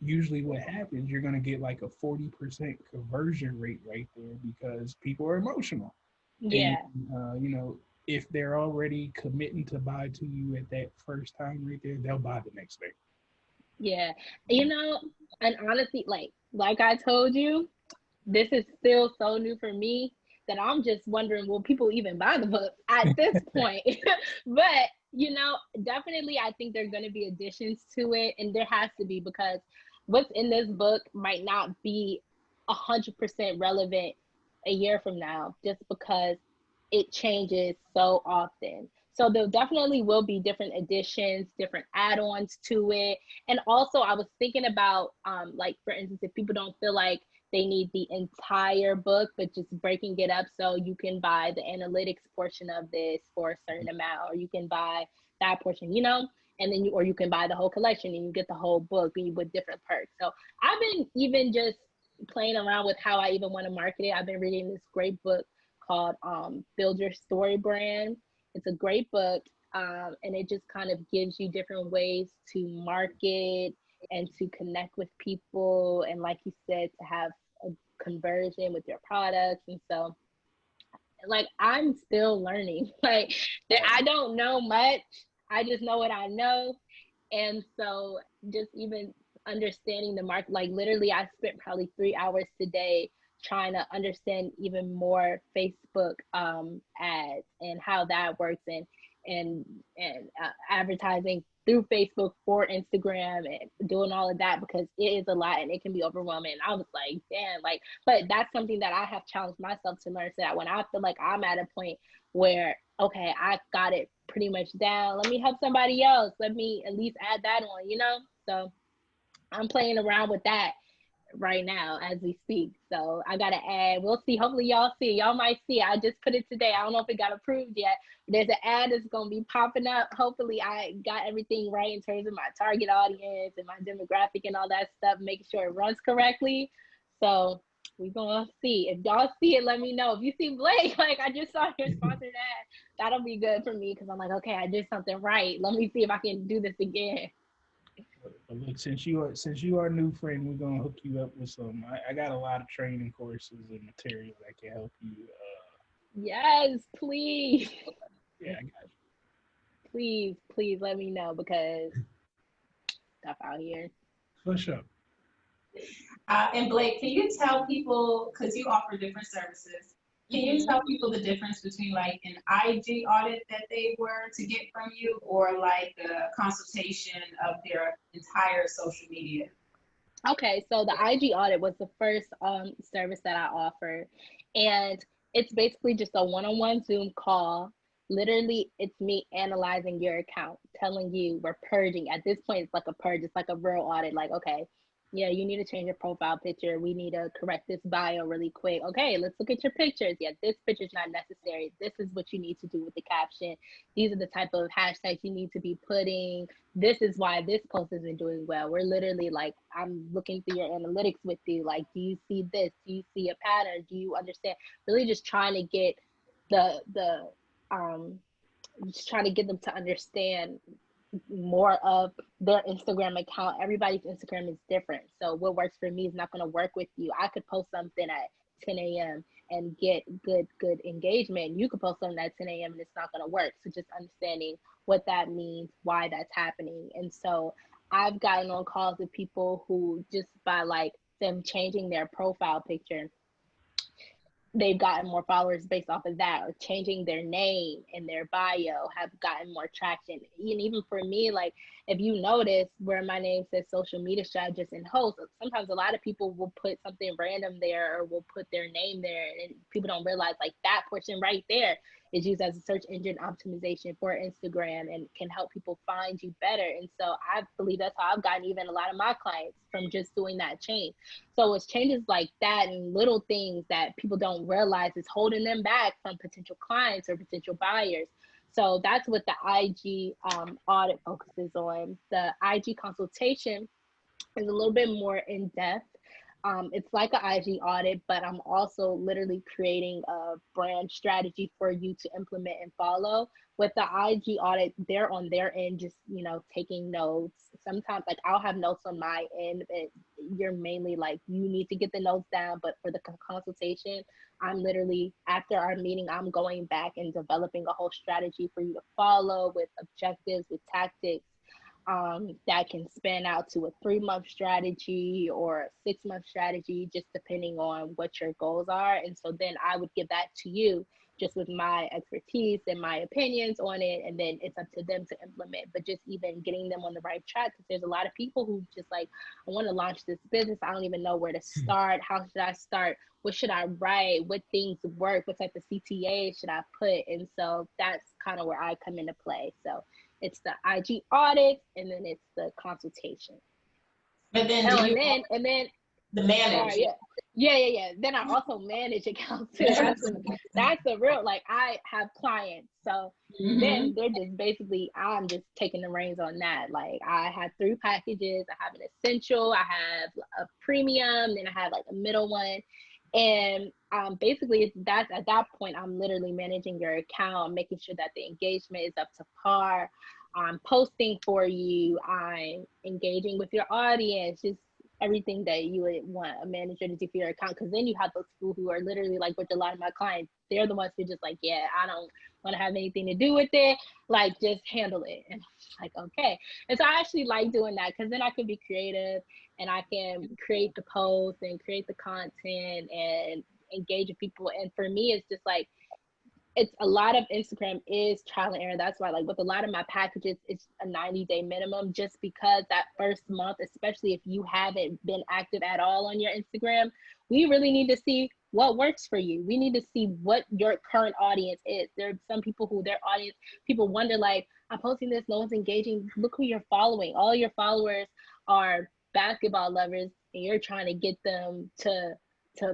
[SPEAKER 1] usually what happens, you're going to get like a 40% conversion rate right there because people are emotional.
[SPEAKER 4] Yeah.
[SPEAKER 1] And, if they're already committing to buy to you at that first time right there, they'll buy the next day.
[SPEAKER 4] Yeah. And honestly, like I told you, this is still so new for me that I'm just wondering, will people even buy the book at this point? But, definitely I think there are going to be additions to it. And there has to be, because what's in this book might not be 100% relevant a year from now, just because it changes so often. So there definitely will be different additions, different add-ons to it. And also I was thinking about, for instance, if people don't feel like they need the entire book, but just breaking it up so you can buy the analytics portion of this for a certain amount, or you can buy that portion, and then you can buy the whole collection and you get the whole book and with different perks. So I've been even just playing around with how I even want to market it. I've been reading this great book called Build Your Story Brand. It's a great book, and it just kind of gives you different ways to market and to connect with people, and like you said, to have a conversion with your products. And so I'm still learning. I don't know much. I just know what I know. And so just even understanding the market, literally I spent probably 3 hours today trying to understand even more Facebook ads and how that works, and advertising through Facebook for Instagram and doing all of that, because it is a lot and it can be overwhelming. And I was like, damn, but that's something that I have challenged myself to learn, so that when I feel like I'm at a point where, okay, I got it pretty much down, let me help somebody else. Let me at least add that on, So I'm playing around with that right now as we speak. So I gotta add. We'll see. Hopefully y'all see. Y'all might see. I just put it today. I don't know if it got approved yet. There's an ad that's gonna be popping up. Hopefully I got everything right in terms of my target audience and my demographic and all that stuff, making sure it runs correctly. So we're gonna see. If y'all see it, let me know. If you see Blake, I just saw your sponsored ad, that'll be good for me, because I'm like, okay, I did something right. Let me see if I can do this again.
[SPEAKER 1] But look, since you are a new friend, we're gonna hook you up with some. I got a lot of training courses and material that can help you.
[SPEAKER 4] Yes, please.
[SPEAKER 1] Yeah, I got
[SPEAKER 4] you. Please let me know, because stuff out here.
[SPEAKER 1] For sure.
[SPEAKER 2] And Blake, can you tell people, because you offer different services, can you tell people the difference between an IG audit that they were to get from you, or a consultation of their entire social media?
[SPEAKER 4] Okay, so the IG audit was the first service that I offered, and it's basically just a one-on-one Zoom call. Literally, it's me analyzing your account, telling you we're purging. At this point, it's like a purge. It's like a real audit. Okay, yeah, you need to change your profile picture. We need to correct this bio really quick. Okay, let's look at your pictures. Yeah, this picture's not necessary. This is what you need to do with the caption. These are the type of hashtags you need to be putting. This is why this post isn't doing well. We're literally I'm looking through your analytics with you. Do you see this? Do you see a pattern? Do you understand? Really just trying to get just trying to get them to understand more of their Instagram account. Everybody's Instagram is different. So what works for me is not going to work with you. I could post something at 10 a.m. and get good engagement. You could post something at 10 a.m. and it's not going to work. So just understanding what that means, why that's happening. And so I've gotten on calls with people who just by them changing their profile picture, they've gotten more followers based off of that, or changing their name and their bio have gotten more traction. And even for me, if you notice where my name says social media strategist and host, sometimes a lot of people will put something random there or will put their name there, and people don't realize that portion right there is used as a search engine optimization for Instagram and can help people find you better. And so I believe that's how I've gotten even a lot of my clients, from just doing that change. So it's changes like that and little things that people don't realize is holding them back from potential clients or potential buyers. So that's what the IG audit focuses on. The IG consultation is a little bit more in depth. It's like an IG audit, but I'm also literally creating a brand strategy for you to implement and follow. With the IG audit, they're on their end, just, taking notes. Sometimes, like, I'll have notes on my end, but you're mainly like, you need to get the notes down. But for the consultation, I'm literally, after our meeting, I'm going back and developing a whole strategy for you to follow with objectives, with tactics, that can span out to a 3-month strategy or a 6-month strategy, just depending on what your goals are. And so then I would give that to you just with my expertise and my opinions on it. And then it's up to them to implement, but just even getting them on the right track. Because there's a lot of people who just like, I want to launch this business. I don't even know where to start. How should I start? What should I write? What things work? What type of CTA should I put? And so that's kind of where I come into play. So it's the IG audit, and then it's the consultation.
[SPEAKER 2] But then
[SPEAKER 4] and then
[SPEAKER 2] the manage.
[SPEAKER 4] Sorry, yeah. Then I also manage accounts too. That's the real, like, I have clients. So then they're just basically, I'm just taking the reins on that. Like, I have 3 packages. I have an essential, I have a premium, then I have like a middle one. And basically that's, at that point, I'm literally managing your account, making sure that the engagement is up to par. I'm posting for you. I'm engaging with your audience, just everything that you would want a manager to do for your account. Because then you have those people who are literally like, with a lot of my clients, they're the ones who just like, yeah, I don't want to have anything to do with it. Like, just handle it. And I'm like, okay. And so I actually like doing that, because then I can be creative and I can create the posts and create the content and engage with people. And for me, it's just like, it's a lot of Instagram is trial and error. That's why, like, with a lot of my packages, it's a 90-day minimum, just because that first month, especially if you haven't been active at all on your Instagram, we really need to see what works for you. We need to see what your current audience is. There are some people who their audience, people wonder, like, I'm posting this, no one's engaging. Look who you're following. All your followers are basketball lovers, and you're trying to get them to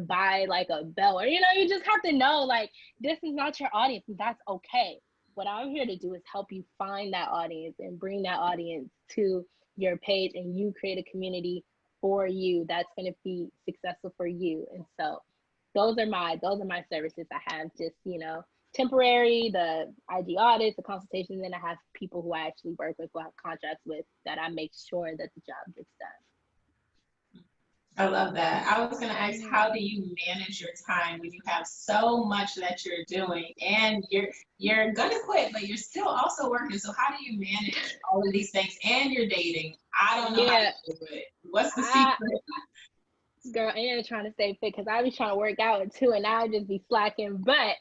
[SPEAKER 4] buy like a belt, or you just have to know, like, this is not your audience, and that's okay. What I'm here to do is help you find that audience and bring that audience to your page, and you create a community for you that's going to be successful for you. And so those are my services. I have just temporary, the IG audits, the consultations, and then I have people who I actually work with, who I have contracts with, that I make sure that the job gets done.
[SPEAKER 2] I love that. I was going to ask, how do you manage your time when you have so much that you're doing, and you're going to quit, but you're still also working? So how do you manage all of these things, and you're dating? I don't know how to do it. What's the secret?
[SPEAKER 4] Girl, I am trying to stay fit, because I be trying to work out too, and I just be slacking. But,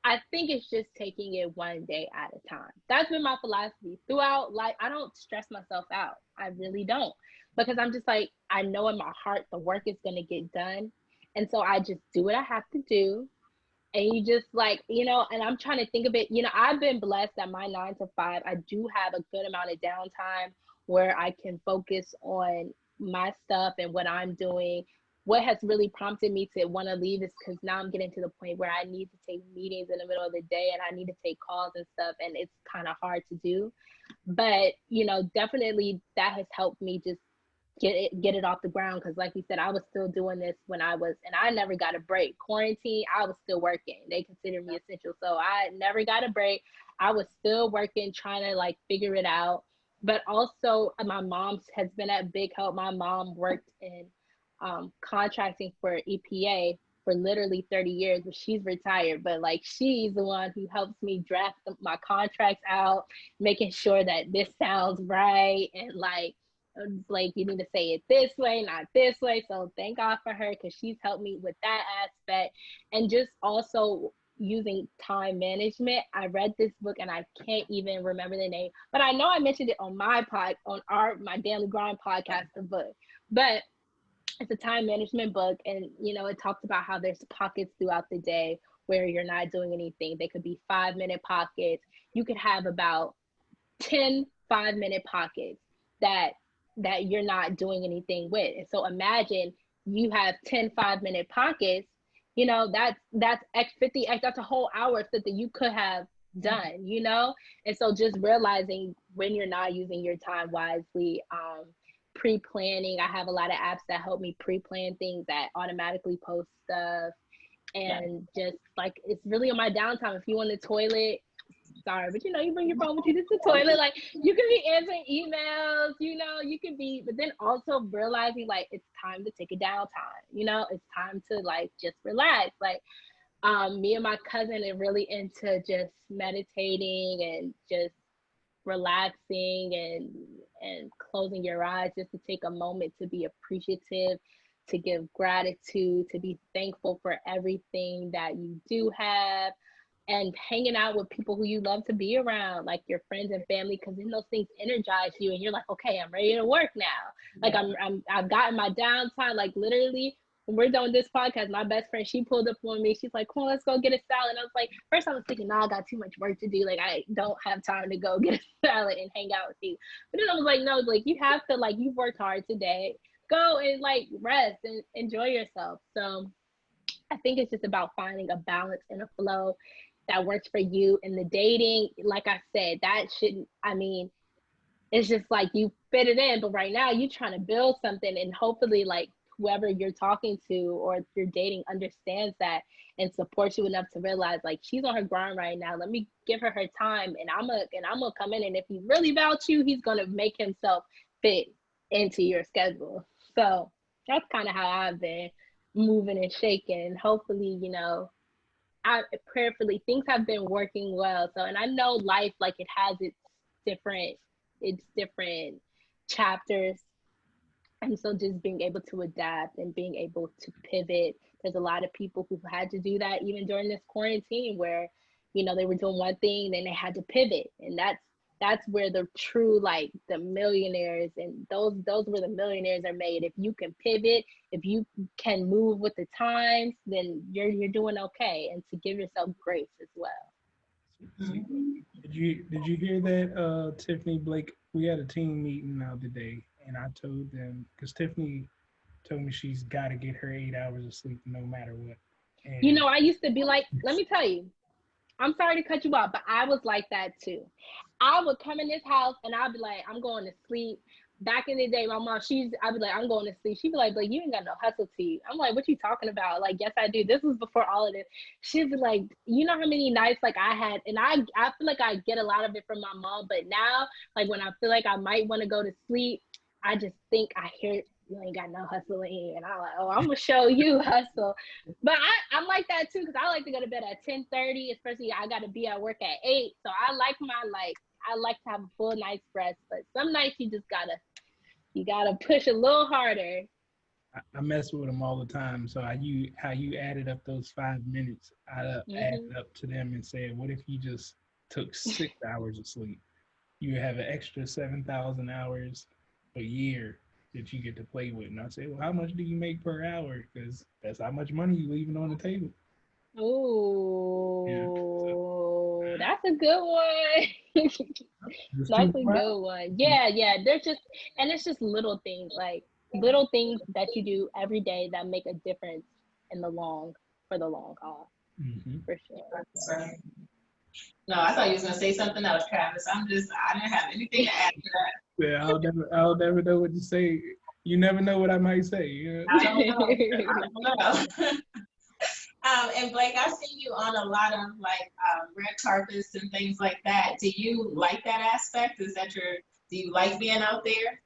[SPEAKER 4] I think it's just taking it one day at a time. That's been my philosophy throughout life. I don't stress myself out. I really don't. Because I'm just like, I know in my heart the work is going to get done. And so I just do what I have to do. And you just like, and I'm trying to think of it, I've been blessed that my 9 to 5, I do have a good amount of downtime where I can focus on my stuff and what I'm doing. What has really prompted me to want to leave is because now I'm getting to the point where I need to take meetings in the middle of the day, and I need to take calls and stuff, and it's kind of hard to do. But, definitely that has helped me just get it off the ground. Because like you said, I was still doing this and I never got a break. Quarantine, I was still working. They consider me essential. So I never got a break. I was still working, trying to like figure it out. But also my mom has been a big help. My mom worked in contracting for EPA for literally 30 years, but she's retired. But like, she's the one who helps me draft my contracts out, making sure that this sounds right, and like you need to say it this way, not this way. So thank God for her, because she's helped me with that aspect. And just also using time management. I read this book and I can't even remember the name, but I know I mentioned it on my Danley Grind podcast, the book. But it's a time management book, and it talks about how there's pockets throughout the day where you're not doing anything. They could be 5-minute pockets. You could have about 10 5-minute pockets that you're not doing anything with. And so imagine you have 10 5-minute pockets, that's X 50X, that's a whole hour so that you could have done, you know? And so just realizing when you're not using your time wisely, pre-planning. I have a lot of apps that help me pre-plan things that automatically post stuff. And just like, it's really on my downtime. If you on the toilet, sorry, but you know, you bring your phone with you to the toilet, like you can be answering emails, you know, you can be, but then also realizing like it's time to take a downtime, you know, it's time to like just relax. Like me and my cousin are really into just meditating and just relaxing and closing your eyes, just to take a moment to be appreciative, to give gratitude, to be thankful for everything that you do have, and hanging out with people who you love to be around, like your friends and family, because then those things energize you and you're like, okay, I'm ready to work now. Like I've gotten my downtime. Like literally when we're done with this podcast, my best friend, she pulled up on me. She's like, come on, let's go get a salad. And I was like, first I was thinking, nah, I got too much work to do. Like I don't have time to go get a salad and hang out with you. But then I was like, no, like you have to, like, you've worked hard today. Go and like rest and enjoy yourself. So I think it's just about finding a balance and a flow that works for you. And the dating, like I said, that shouldn't, I mean, it's just like you fit it in, but right now you're trying to build something, and hopefully like whoever you're talking to or you're dating understands that and supports you enough to realize like she's on her grind right now. Let me give her time, and I'm gonna come in, and if he really about you, he's gonna make himself fit into your schedule. So that's kind of how I've been moving and shaking. Hopefully, you know, I prayerfully things have been working well. So, and I know life, like it has its different chapters. And so just being able to adapt and being able to pivot. There's a lot of people who've had to do that even during this quarantine where, you know, they were doing one thing, then they had to pivot. And that's where the true, like the millionaires, and those where the millionaires are made. If you can pivot, if you can move with the times, then you're doing okay. And to give yourself grace as well.
[SPEAKER 1] Did you hear that, Tiffany Blake? We had a team meeting the other day, and I told them, because Tiffany told me she's got to get her 8 hours of sleep no matter what. And
[SPEAKER 4] you know, I used to be like, let me tell you, I'm sorry to cut you off, but I was like that too. I would come in this house and I'd be like, I'm going to sleep. Back in the day, my mom, I'd be like, I'm going to sleep. She'd be like, you ain't got no hustle to you. I'm like, what you talking about? Like, yes, I do. This was before all of this. She'd be like, you know how many nights like I had, and I feel like I get a lot of it from my mom, but now, like when I feel like I might want to go to sleep, I just think I hear, you ain't got no hustle in you. And I'm like, oh, I'm gonna show you hustle. But I'm like that too, because I like to go to bed at 10:30, especially I gotta be at work at 8. So I like I like to have a full night's rest. But some nights you just gotta push a little harder.
[SPEAKER 1] I mess with them all the time. So how you added up those 5 minutes, I added up to them and said, what if you just took 6 hours of sleep? You have an extra 7,000 hours a year that you get to play with. And I say, well, how much do you make per hour? Because that's how much money you leaving on the table.
[SPEAKER 4] Oh,
[SPEAKER 1] yeah, so.
[SPEAKER 4] That's a good one. That's a good one. Yeah. There's just, and it's just little things that you do every day that make a difference for the long haul.
[SPEAKER 1] Mm-hmm.
[SPEAKER 4] For sure.
[SPEAKER 2] No, I thought you was gonna say something else, Travis. I didn't have anything to add to that.
[SPEAKER 1] Yeah, I'll never know what to say. You never know what I might say. Yeah.
[SPEAKER 2] I don't know. And Blake, I've seen you on a lot of like red carpets and things like that. Do you like that aspect? Do you like being out there?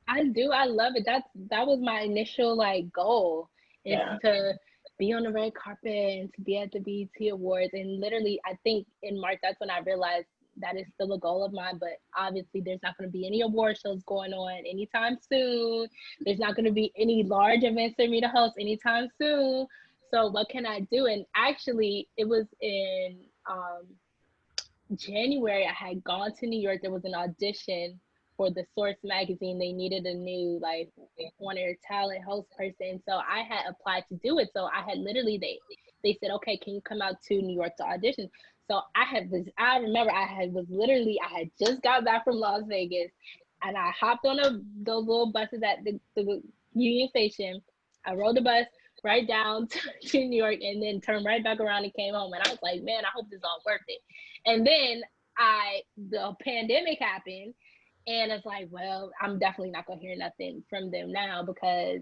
[SPEAKER 4] I do. I love it. That was my initial like goal, is to be on the red carpet and to be at the BET Awards. And literally, I think in March, that's when I realized that is still a goal of mine. But obviously, there's not going to be any award shows going on anytime soon. There's not going to be any large events for me to host anytime soon. So what can I do? And actually, it was in January. I had gone to New York. There was an audition for the Source magazine. They needed a new like on-air talent host person. So I had applied to do it. So I had literally, they said, okay, can you come out to New York to audition? So I remember I had just got back from Las Vegas, and I hopped on those little buses at the Union Station. I rode the bus, right down to New York and then turned right back around and came home. And I was like, man, I hope this is all worth it. And then the pandemic happened, and it's like, well, I'm definitely not gonna hear nothing from them now because,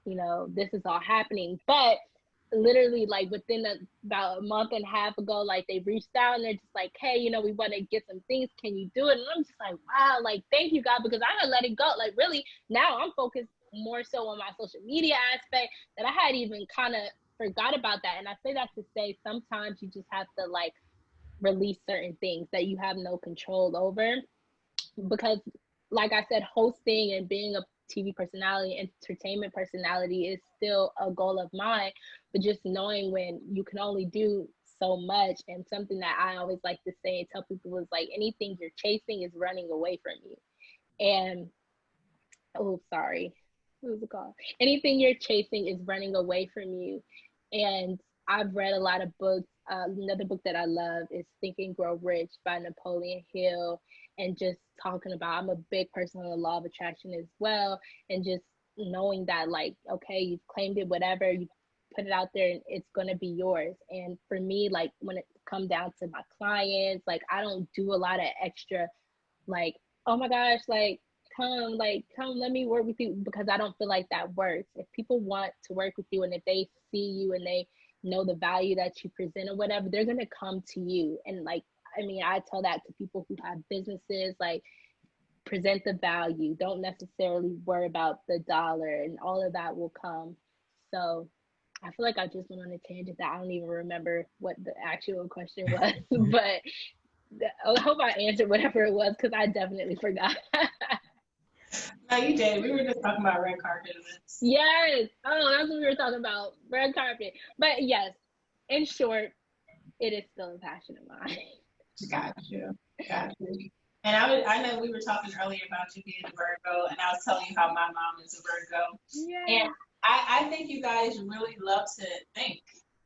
[SPEAKER 4] you know, this is all happening. But literally, like within about a month and a half ago, like they reached out and they're just like, hey, you know, we want to get some things. Can you do it? And I'm just like, wow, like thank you, God, because I had let it go. Like really, now I'm focused more so on my social media aspect that I had even kind of forgot about that. And I say that to say sometimes you just have to like release certain things that you have no control over, because like I said, hosting and being a TV personality, entertainment personality is still a goal of mine, but just knowing when you can only do so much. And something that I always like to say and tell people is like, anything you're chasing is running away from you. And what was it called? Anything you're chasing is running away from you. And I've read a lot of books. Another book that I love is Think and Grow Rich by Napoleon Hill, and just talking about, I'm a big person on the law of attraction as well, and just knowing that like, okay, you've claimed it, whatever, you put it out there and it's going to be yours. And for me, like when it comes down to my clients, like I don't do a lot of extra like, oh my gosh, come, let me work with you, because I don't feel like that works. If people want to work with you and if they see you and they know the value that you present or whatever, they're going to come to you. And like, I mean, I tell that to people who have businesses, like present the value, don't necessarily worry about the dollar, and all of that will come. So I feel like I just went on a tangent that I don't even remember what the actual question was, but I hope I answered whatever it was, because I definitely forgot.
[SPEAKER 2] No, you did. We were just talking about red carpet events.
[SPEAKER 4] Yes. Oh, that's what we were talking about. Red carpet. But yes, in short, it is still a passion of mine.
[SPEAKER 2] Got you. And I know we were talking earlier about you being a Virgo, and I was telling you how my mom is a Virgo.
[SPEAKER 4] Yeah.
[SPEAKER 2] And I think you guys really love to think.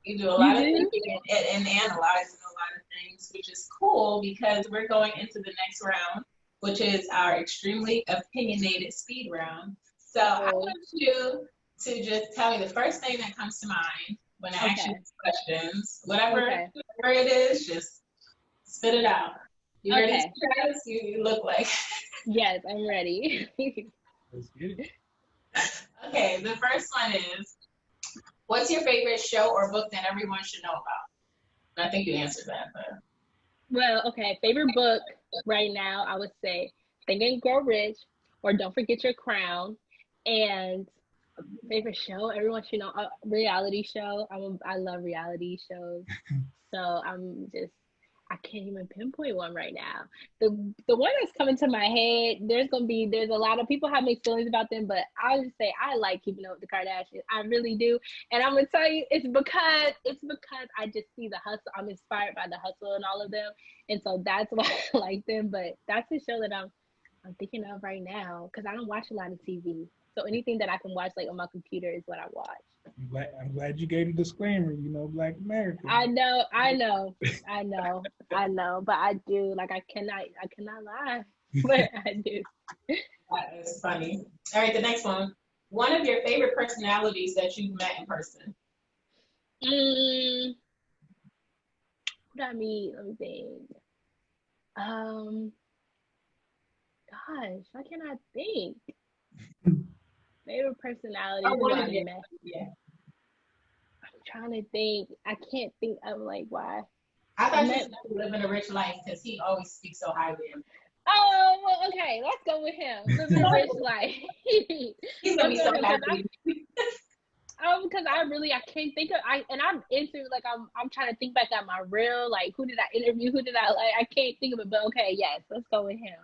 [SPEAKER 2] You do a lot of thinking and analyzing a lot of things, which is cool because we're going into the next round, which is our extremely opinionated speed round. So I want you to just tell me the first thing that comes to mind when I ask you these questions. Whatever it is, just spit it out. You ready to try this? You look like.
[SPEAKER 4] Yes, I'm ready.
[SPEAKER 1] Let's get it.
[SPEAKER 2] Okay, the first one is, what's your favorite show or book that everyone should know about? I think you answered that, but.
[SPEAKER 4] Well, okay, favorite book right now, I would say Think and Grow Rich, or Don't Forget Your Crown. And favorite show, everyone should know, reality show. I love reality shows. So I can't even pinpoint one right now. The one that's coming to my head, there's a lot of people have mixed feelings about them, but I'll just say I like Keeping Up with the Kardashians. I really do. And I'm gonna tell you, it's because I just see the hustle. I'm inspired by the hustle and all of them. And so that's why I like them. But that's the show that I'm thinking of right now, because I don't watch a lot of TV. So anything that I can watch like on my computer is what I watch.
[SPEAKER 1] I'm glad you gave a disclaimer, you know, Black America.
[SPEAKER 4] I know, but I do. Like I cannot lie, but I do.
[SPEAKER 2] That is funny. All right, the next one. One of your favorite personalities that you've met in person.
[SPEAKER 4] What I mean, let me think. Gosh, why can't I think? Favorite personality who I've met.
[SPEAKER 2] Yeah.
[SPEAKER 4] I'm trying to think. I can't think of like why.
[SPEAKER 2] I thought you said living a rich life because he always speaks so highly of him.
[SPEAKER 4] Oh, well, okay. Let's go with him. Living a rich life.
[SPEAKER 2] He's gonna be so happy.
[SPEAKER 4] Because I can't think of I'm into like I'm trying to think back at my reel, like who did I interview, who did I like, I can't think of it, but okay, yes, let's go with him.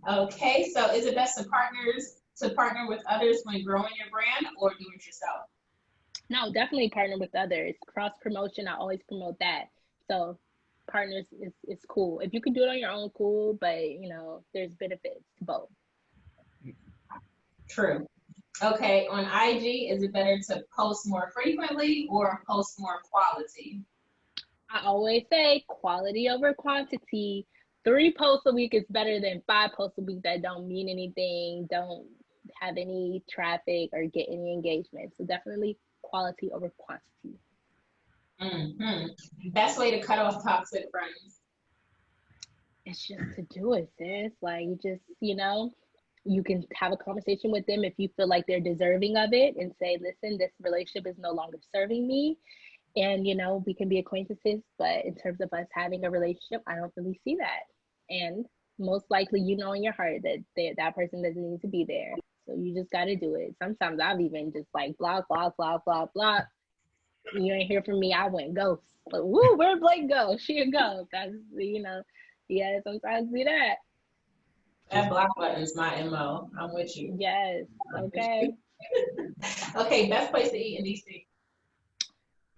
[SPEAKER 2] Okay, so is it best to partner with others when growing your brand, or do it yourself?
[SPEAKER 4] No, definitely partner with others. Cross promotion, I always promote that. So partners is cool. If you can do it on your own, cool, but you know, there's benefits to both.
[SPEAKER 2] True. Okay, on IG, is it better to post more frequently or post more quality?
[SPEAKER 4] I always say quality over quantity. 3 posts a week is better than 5 posts a week that don't mean anything, don't have any traffic or get any engagement. So definitely quality over quantity.
[SPEAKER 2] Best way to cut off toxic friends.
[SPEAKER 4] It's just to do it, sis. Like, you just, you can have a conversation with them if you feel like they're deserving of it and say, listen, this relationship is no longer serving me. And, we can be acquaintances, but in terms of us having a relationship, I don't really see that. And most likely, in your heart that that person doesn't need to be there. So you just got to do it. Sometimes I've even just like block. You ain't hear from me, I went ghost. But woo, where'd Blake go? She'll go. That's, yeah, sometimes do that.
[SPEAKER 2] That block button's my MO. I'm with you.
[SPEAKER 4] Yes. Okay.
[SPEAKER 2] Okay, best place to eat in DC.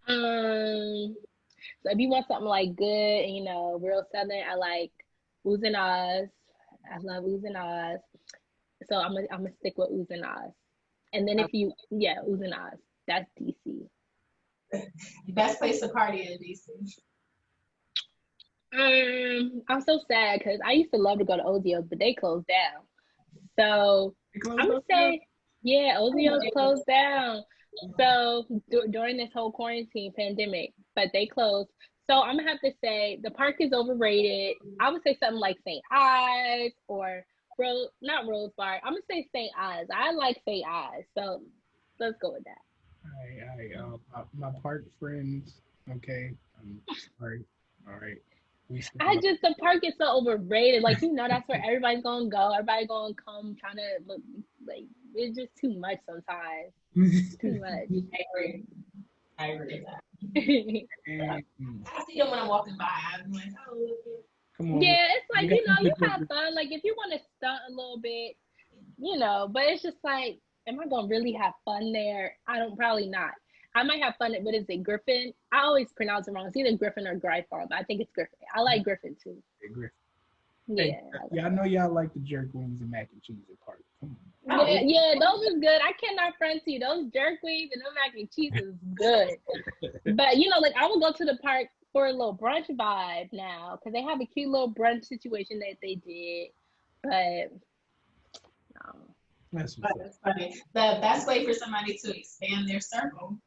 [SPEAKER 4] So if you want something like good and real Southern, I like Oohs and Ahs. I love Oohs and Ahs. So I'm gonna stick with Oohs and Ahs. And then Oohs and Ahs. That's DC.
[SPEAKER 2] Best place to party in DC.
[SPEAKER 4] I'm so sad because I used to love to go to Ozio's, but they closed down. So I'm gonna say, Ozio's closed down. So during this whole quarantine pandemic, but they closed. So I'm gonna have to say the park is overrated. I would say something like St. Ives or not Rose Bar. I'm gonna say St. Ives. I like St. Ives, so let's go with that.
[SPEAKER 1] All right, my park friends. Okay, I'm sorry. All right.
[SPEAKER 4] The park is so overrated. Like, that's where everybody's gonna go. Everybody gonna come trying to look like it's just too much sometimes. Too much.
[SPEAKER 2] I agree with that. I see them when I'm walking by. I'm like, oh, look at.
[SPEAKER 1] Come on.
[SPEAKER 4] Yeah, it's like, you have fun. Like, if you want to stunt a little bit, but it's just like, am I gonna really have fun there? Probably not. I might have fun at, what is it, Griffin? I always pronounce it wrong. It's either Griffin or Gryphon, but I think it's Griffin. I like Griffin too.
[SPEAKER 1] Griffin.
[SPEAKER 4] Yeah.
[SPEAKER 1] I know y'all like the jerk wings and mac and cheese at park. Come
[SPEAKER 4] on. Yeah, those is good. I cannot front you. Those jerk wings and those mac and cheese is good. But I would go to the park for a little brunch vibe now because they have a cute little brunch situation that they did. But no.
[SPEAKER 1] That's
[SPEAKER 2] funny. The best way for somebody to expand their circle.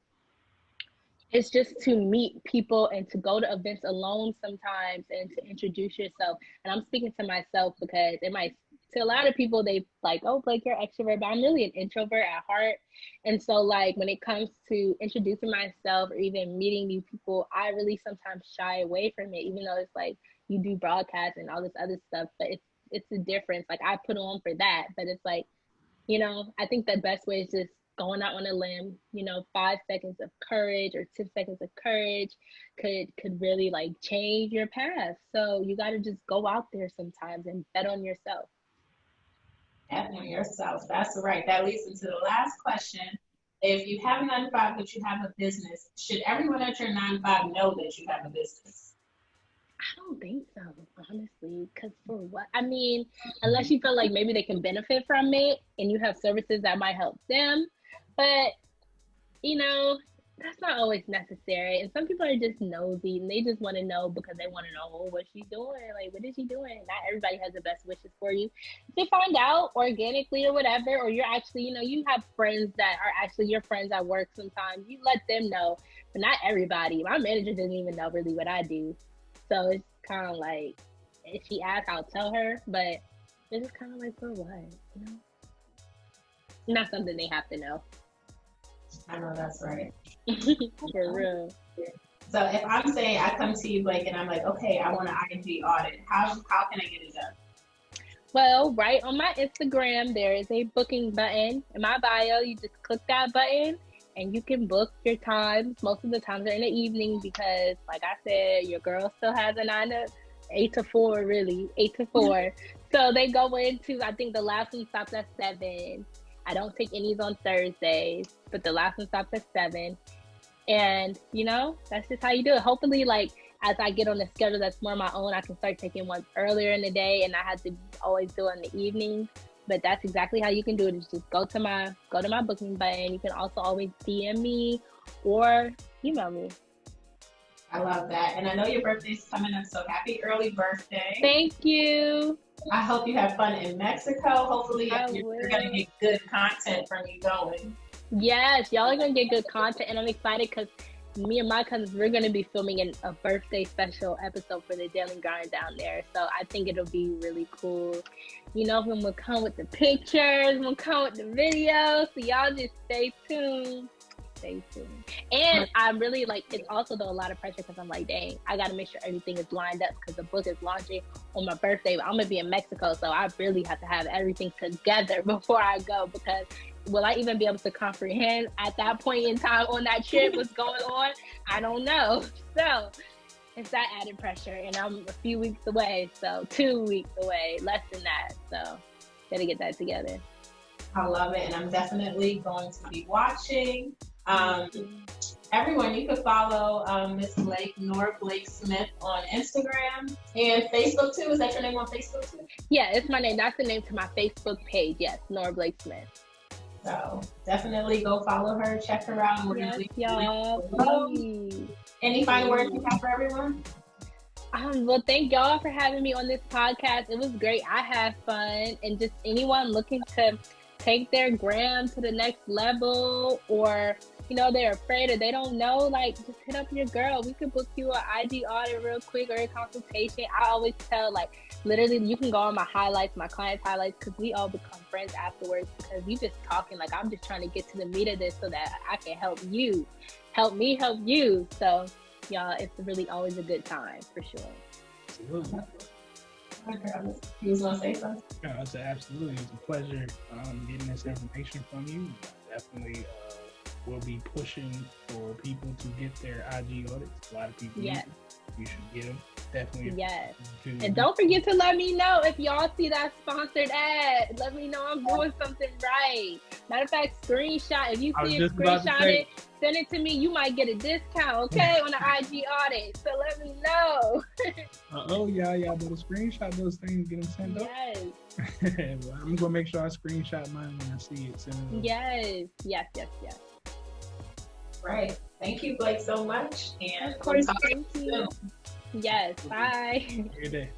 [SPEAKER 4] It's just to meet people and to go to events alone sometimes and to introduce yourself. And I'm speaking to myself because to a lot of people, they like, oh, Blake, you're extrovert, but I'm really an introvert at heart. And so like when it comes to introducing myself or even meeting new people, I really sometimes shy away from it, even though it's like you do broadcasts and all this other stuff, but it's a difference. Like I put on for that, but it's like, I think the best way is just going out on a limb, 5 seconds of courage or 10 seconds of courage could really like change your path. So you got to just go out there sometimes and bet on yourself.
[SPEAKER 2] Bet on yourself. That's right. That leads into the last question. If you have a 9 to 5, but you have a business, should everyone at your 9 to 5 know that you have a business?
[SPEAKER 4] I don't think so, honestly, because for what? I mean, unless you feel like maybe they can benefit from it and you have services that might help them. But, that's not always necessary. And some people are just nosy and they just want to know because they want to know, oh, what's she doing? Like, what is she doing? Not everybody has the best wishes for you. If you find out organically or whatever, or you're actually, you have friends that are actually your friends at work sometimes, you let them know. But not everybody. My manager doesn't even know really what I do. So it's kind of like, if she asks, I'll tell her, but it's just kind of like, for what, Not something they have to know.
[SPEAKER 2] I know that's right.
[SPEAKER 4] For real.
[SPEAKER 2] So if I'm saying I come to you, Blake, and I'm like, okay, I want an Ig audit, how can I get it done?
[SPEAKER 4] Well, right on my Instagram, there is a booking button. In my bio, you just click that button and you can book your times. Most of the times they're in the evening because, like I said, your girl still has a 8 to 4, really, 8 to 4. So they go into, I think the last one stops at 7. I don't take any's on Thursdays, but the last one stops at 7. And, that's just how you do it. Hopefully, like, as I get on the schedule that's more my own, I can start taking ones earlier in the day and I have to always do it in the evening. But that's exactly how you can do it. Is just go to my booking button. You can also always DM me or email me.
[SPEAKER 2] I love that. And I know your birthday's coming up, so happy early birthday.
[SPEAKER 4] Thank you.
[SPEAKER 2] I hope you have fun in Mexico. Hopefully, you're
[SPEAKER 4] will.
[SPEAKER 2] going to get good content from you going.
[SPEAKER 4] Yes, y'all are gonna get good content, and I'm excited because me and my cousins, we're gonna be filming a birthday special episode for the Danley Grind down there. So I think it'll be really cool. You know, we'll come with the pictures, we'll come with the videos. So y'all just stay tuned. Stay tuned. And I'm really like, it's also though a lot of pressure because I'm like, dang, I gotta make sure everything is lined up because the book is launching on my birthday. But I'm gonna be in Mexico, so I really have to have everything together before I go, because will I even be able to comprehend at that point in time on that trip what's going on? I don't know. So it's that added pressure, and I'm a few weeks away, so 2 weeks away, less than that. So gotta get that together.
[SPEAKER 2] I love it, and I'm definitely going to be watching. Everyone, you can follow Miss Blake, Nora Blake Smith, on Instagram and Facebook too. Is that your name on Facebook too?
[SPEAKER 4] Yeah, it's my name. That's the name to my Facebook page. Yes, Nora Blake Smith.
[SPEAKER 2] So definitely go follow her, check her out. And we're
[SPEAKER 4] Yes,
[SPEAKER 2] gonna
[SPEAKER 4] y'all.
[SPEAKER 2] Any final words you have for everyone?
[SPEAKER 4] Well, thank y'all for having me on this podcast. It was great. I had fun, and just anyone looking to take their gram to the next level, or you know, they're afraid or they don't know, like, just hit up your girl. We could book you an IG audit real quick or a consultation. I always tell, like, literally, you can go on my highlights, my clients' highlights, because we all become friends afterwards, because we just talking. Like, I'm just trying to get to the meat of this so that I can help you. Help me help you. So, y'all, it's really always a good time, for sure.
[SPEAKER 1] Absolutely.
[SPEAKER 2] You was gonna say something?
[SPEAKER 1] No, I said absolutely. It's a pleasure getting this information from you. Definitely will be pushing for people to get their IG audits. A lot of people need them. You should get them. Definitely.
[SPEAKER 4] Yes. And don't forget to let me know if y'all see that sponsored ad. Let me know I'm doing something right. Matter of fact, screenshot. If you see it, screenshot it, send it to me. You might get a discount, okay, on the IG audit. So let me know.
[SPEAKER 1] Y'all better screenshot those things, get them sent up.
[SPEAKER 4] Yes.
[SPEAKER 1] Well, I'm gonna make sure I screenshot mine when I see it. Send it
[SPEAKER 4] Yes.
[SPEAKER 2] Right. Thank you, Blake, so much. And
[SPEAKER 4] of course, thank you. Yes. Bye.
[SPEAKER 1] Have a good day.